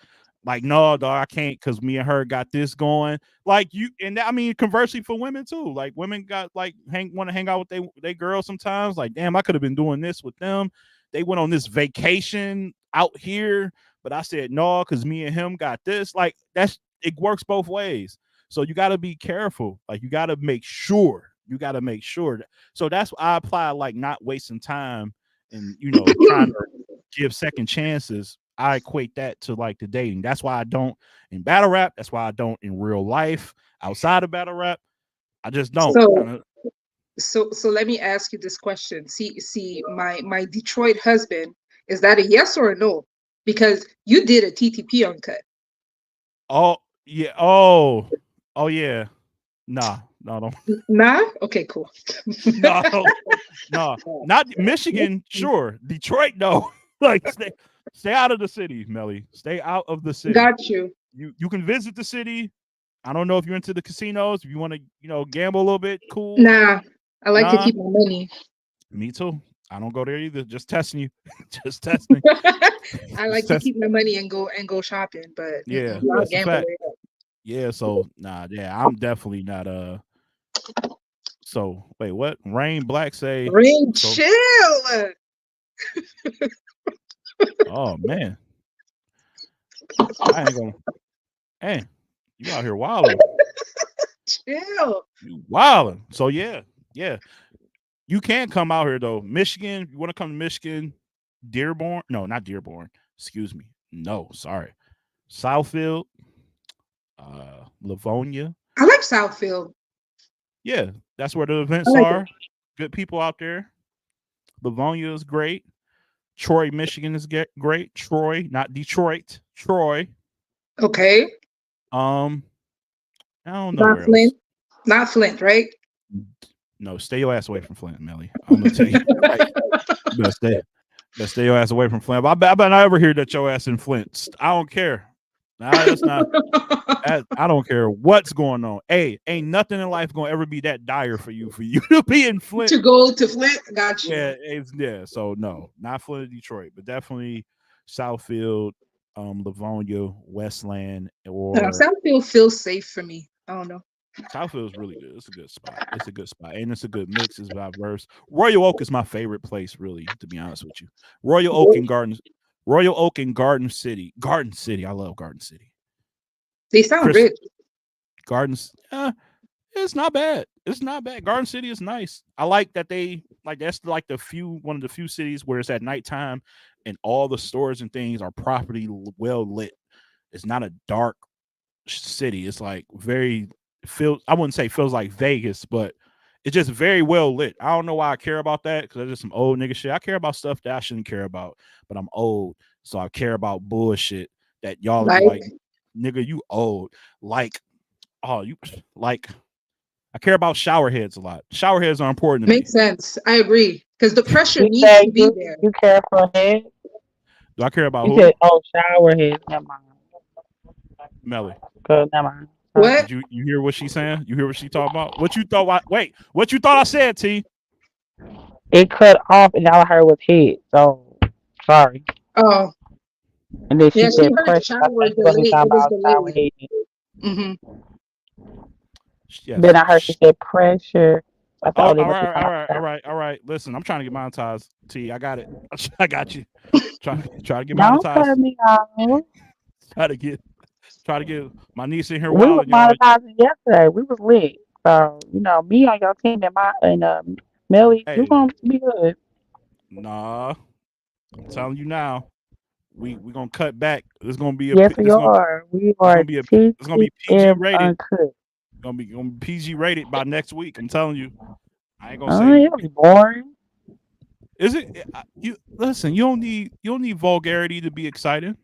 Like, no, dog, I can't because me and her got this going. Like you, and I mean, conversely for women too. Like women got like want to hang out with they girls sometimes. Like, damn, I could have been doing this with them. They went on this vacation out here, but I said no because me and him got this. Like it works both ways. So you got to be careful. Like you got to make sure. You got to make sure. So that's why I apply like not wasting time and trying to give second chances. I equate that to like the dating. That's why I don't in battle rap. That's why I don't in real life. Outside of battle rap, I just don't.
So let me ask you this question. See, my Detroit husband, is that a yes or a no? Because you did a TTP uncut.
Oh yeah. Oh yeah. Nah. No, don't.
Nah? Okay, cool.
No, no, not Michigan. Sure, Detroit. No, like stay out of the city, Melly. Stay out of the city.
Got you.
You can visit the city. I don't know if you're into the casinos. If you want to, gamble a little bit, cool.
Nah, I like to keep my money.
Me too. I don't go there either. Just testing you. Just testing.
I like to keep my money and go shopping, but
yeah,
not gambling.
Yeah, so I'm definitely not So wait, what? Rain Black say
Rain chill.
Oh man. I ain't gonna. Hey, you out here wilding.
Chill.
You wilding. So yeah. You can't come out here though. Michigan, you want to come to Michigan? Dearborn? No, not Dearborn. Excuse me. No, sorry. Southfield, Livonia.
I like Southfield.
Yeah, that's where the events are. Good people out there. Livonia is great. Troy, Michigan is great. Troy, not Detroit. Troy.
Okay.
I don't know.
Not Flint. Not Flint, right?
No, stay your ass away from Flint, Melly. I'm gonna tell you. Better stay your ass away from Flint. I bet not ever hear that your ass in Flint. I don't care. Nah, that's not. I don't care what's going on. Hey, ain't nothing in life gonna ever be that dire for you to be in Flint.
To go to Flint, got you.
Yeah. So no, not Flint, Detroit, but definitely Southfield, Livonia, Westland, or
Southfield feels safe for me. I don't know.
Southfield is really good. It's a good spot. And it's a good mix. It's diverse. Royal Oak is my favorite place, really, to be honest with you. Royal Oak and Garden City. Garden City. I love Garden City.
They sound rich.
Gardens. It's not bad. It's not bad. Garden City is nice. I like that that's like one of the few cities where it's at nighttime and all the stores and things are properly well lit. It's not a dark city. It's like I wouldn't say feels like Vegas, but it's just very well lit. I don't know why I care about that because that's just some old nigga shit. I care about stuff that I shouldn't care about, but I'm old, so I care about bullshit that y'all like, nigga, you old. I care about shower heads a lot. Shower heads are important to me.
Makes sense. I agree because the pressure needs to be there.
You care for heads?
Do I care about
you
who?
Said, shower heads. Never mind.
Melly.
Good, never mind.
What?
Did you hear what she's saying? You hear what she talking about? What you thought? What you thought I said, T?
It cut off, and all I heard was head. So sorry.
Oh.
And then she said
pressure. Shower delayed.
Mm-hmm. Yes.
Then I heard she said pressure.
All right. Listen, I'm trying to get monetized. T, I got it. I got you. Try to get monetized.
Don't cut me off.
Try to get my niece in here.
We was monetizing yesterday. We was lit. So me on your team and Melly, you gonna be good.
Nah, I'm telling you now. We gonna cut back. It's gonna be
yes, we are. We are.
It's gonna be PG rated.
Uncut.
It's gonna be PG rated by next week. I'm telling you. I ain't gonna say.
It'll be boring.
Is it? You listen. You don't need vulgarity to be exciting.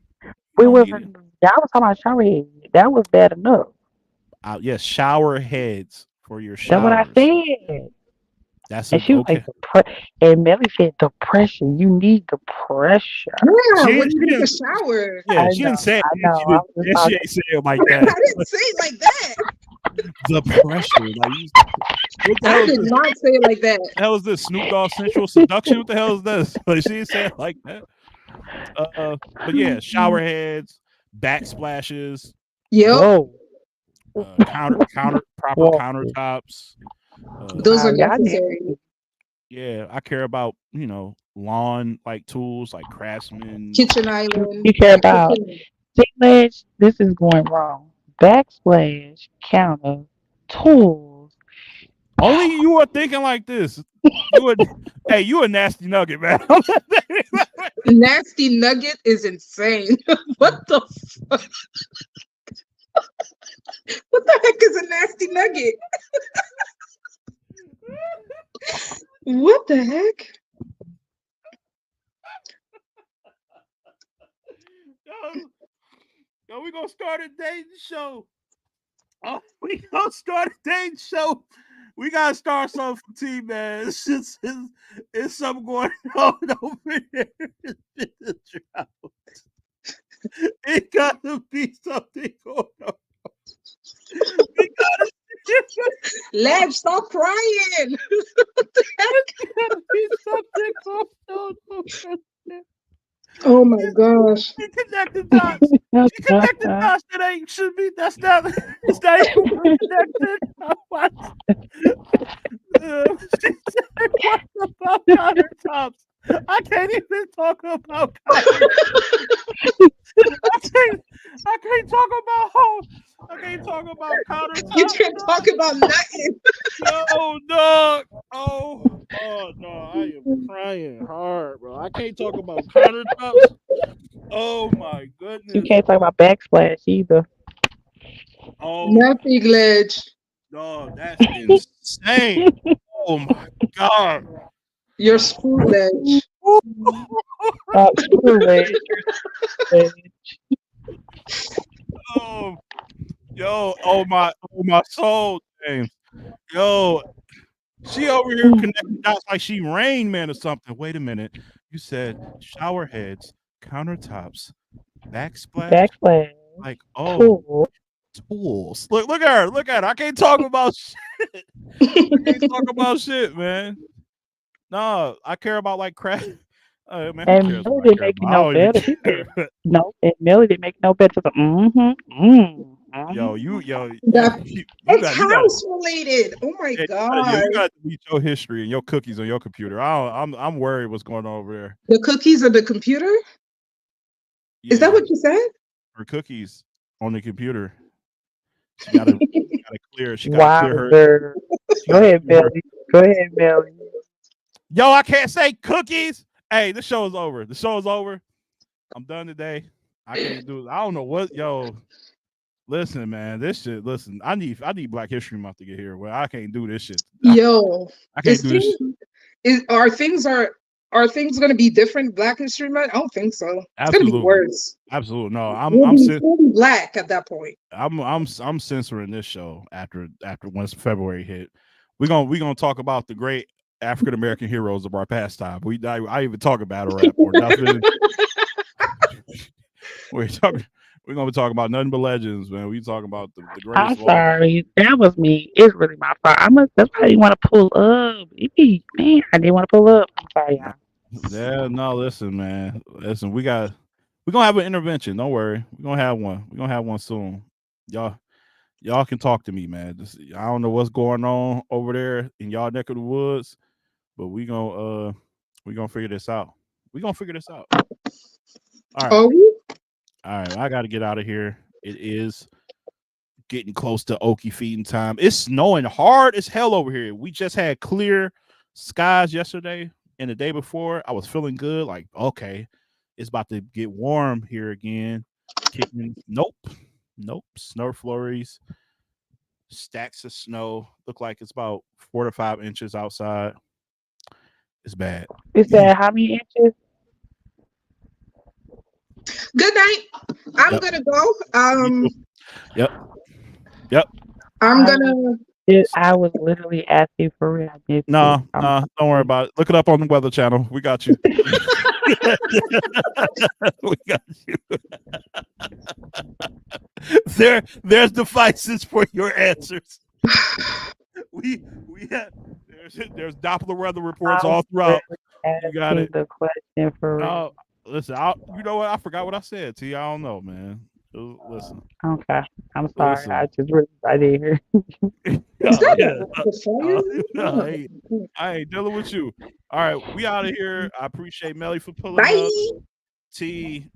We wasn't. Y'all was talking about shower heads. That was bad enough.
Yes, shower heads for your showers.
That's what I said.
That's
and she was
okay.
Like, and Melly said the pressure. You need the pressure.
Yeah, when you need a shower.
Yeah, she didn't say it. She ain't say it like that.
I didn't say it like that.
The pressure.
I did not say it like that.
What the hell is this? Snoop Dogg Sensual Seduction? What the hell is this? Like, she didn't say it like that. But yeah, shower heads, backsplashes.
Yep.
Proper countertops.
Those are necessary.
Yeah, I care about lawn like tools like Craftsman,
kitchen island.
You care about ledge. This is going wrong. backsplash, counter, tools.
Only you are thinking like this. Hey, you a nasty nugget, man.
Nasty nugget is insane. What the what the heck is a nasty nugget? What the heck?
Yo, we gonna start a dating show. Oh, we gonna start a dating show. We gotta start something for T, man. It's something going on over here. It gotta be something going on. We gotta
Ledge, stop crying. What the heck?
gotta be something going on.
Oh my gosh.
She connected dots. She connected dots that ain't should be. That's not. It's not even connected. She said, "What about countertops?" I can't even talk about countertops. I can't talk about home. I can't talk about countertops.
You can't talk about nothing.
Yo, dog. Oh no, I am crying hard, bro. I can't talk about countertops. Oh my
You
goodness.
can't talk about backsplash either.
Oh
Nothing, Ledge.
no, that's insane. Oh my god.
You're screwed, Ledge.
Screw Ledge.
Oh, yo, oh my soul, James. Yo, she over here connecting dots like she Rain Man or something. Wait a minute. You said shower heads, countertops, backsplash.
Backsplash.
Like, oh,
Tool.
tools. Look at her. Look at her. I can't talk about shit. I can't talk about shit, man. No, I care about like crap. Man, who
And
cares
Melly
what I
didn't
care
make you
about? I
no
don't even
better. She
care.
said, no, and Melly didn't make no better.
Yo, you
That-
you
It's
got
house related. Oh my
you
god.
got to delete your history and your cookies on your computer. I'm worried what's going on over there.
The cookies of the computer? Is that
Yeah,
what you said?
her cookies on the computer. She gotta clear. She gotta clear her.
Wilder.
She
Go
gotta
ahead,
clear her.
Melly. Go ahead, Melly.
Yo, I can't say cookies. Hey, the show is over. The show is over. I'm done today. I can't do it. I don't know what. Yo, listen, man. This shit. Listen, I need Black History Month to get here. Well, I can't do this shit.
Yo,
I can't
is
do this.
things are things going to be different Black History Month? I don't think so. It's going to be
Absolutely.
worse.
Absolutely. No,
We'll be fully black at that point.
I'm censoring this show after once February hit. We're gonna talk about the great African American heroes of our pastime. I even talk battle rap or nothing. We're gonna be talking about nothing but legends, man. We talking about the
I'm
greatest of all.
sorry. That was me. It's really my fault. That's why I didn't want to pull up. Man, I didn't want to pull up. I'm sorry, y'all.
Yeah, no, listen, man. Listen, we're gonna have an intervention. Don't worry. We're gonna have one. We're gonna have one soon. Y'all can talk to me, man. I don't know what's going on over there in y'all neck of the woods, but we gonna figure this out. We're gonna figure this out. All right.
Oh,
All right. I gotta get out of here. It is getting close to Okie feeding time. It's snowing hard as hell over here. We just had clear skies yesterday and the day before. I was feeling good. Like, okay, it's about to get warm here again. Kicking. Nope. Snow flurries, stacks of snow. Look like it's about 4 to 5 inches outside. It's bad.
Is that how many inches?
good night. I'm
Yep.
gonna go.
Yep.
I'm
I
gonna.
I was literally asking for real. I missed
Nah,
it.
don't worry about it. Look it up on the Weather Channel. We got you. We got you. There's devices for your answers. We have there's Doppler weather reports all throughout. You got it.
The question for real.
Oh, listen, you know what? I forgot what I said to you. I don't know, man. Listen.
Okay, I'm sorry.
Listen.
I didn't hear.
Is that
Yeah.
the fire?
I ain't dealing with you. All right, we out of here. I appreciate Melly for pulling up.
Bye.
T,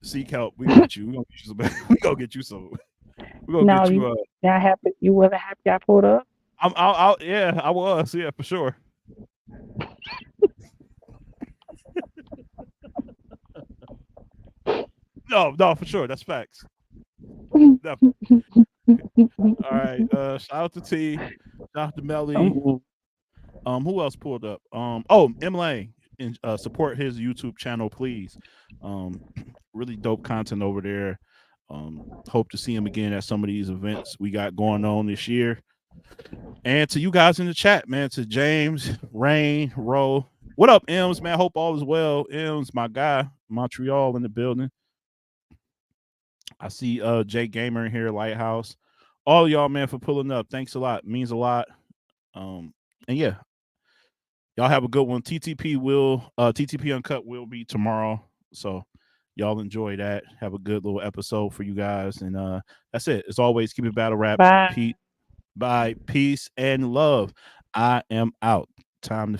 seek help. We got you. We gonna get you some. We're gonna
No,
get
you
you.
not happy. You wasn't happy I pulled up.
Yeah, I was. Yeah, for sure. No, for sure. That's facts. Definitely. All right. Shout out to T. Shout out to Melly. Who else pulled up? M Lane. And support his YouTube channel, please. Really dope content over there. Hope to see him again at some of these events we got going on this year. And to you guys in the chat, man, to James, Rain, Ro. What up, M's, man? Hope all is well. M's, my guy, Montreal in the building. I see Jay Gamer in here, Lighthouse. All of y'all, man, for pulling up. Thanks a lot. Means a lot. And yeah, y'all have a good one. TTP Uncut will be tomorrow. So y'all enjoy that. Have a good little episode for you guys. And that's it. As always, keep it battle rap.
Bye.
Bye. Peace and love. I am out. Time to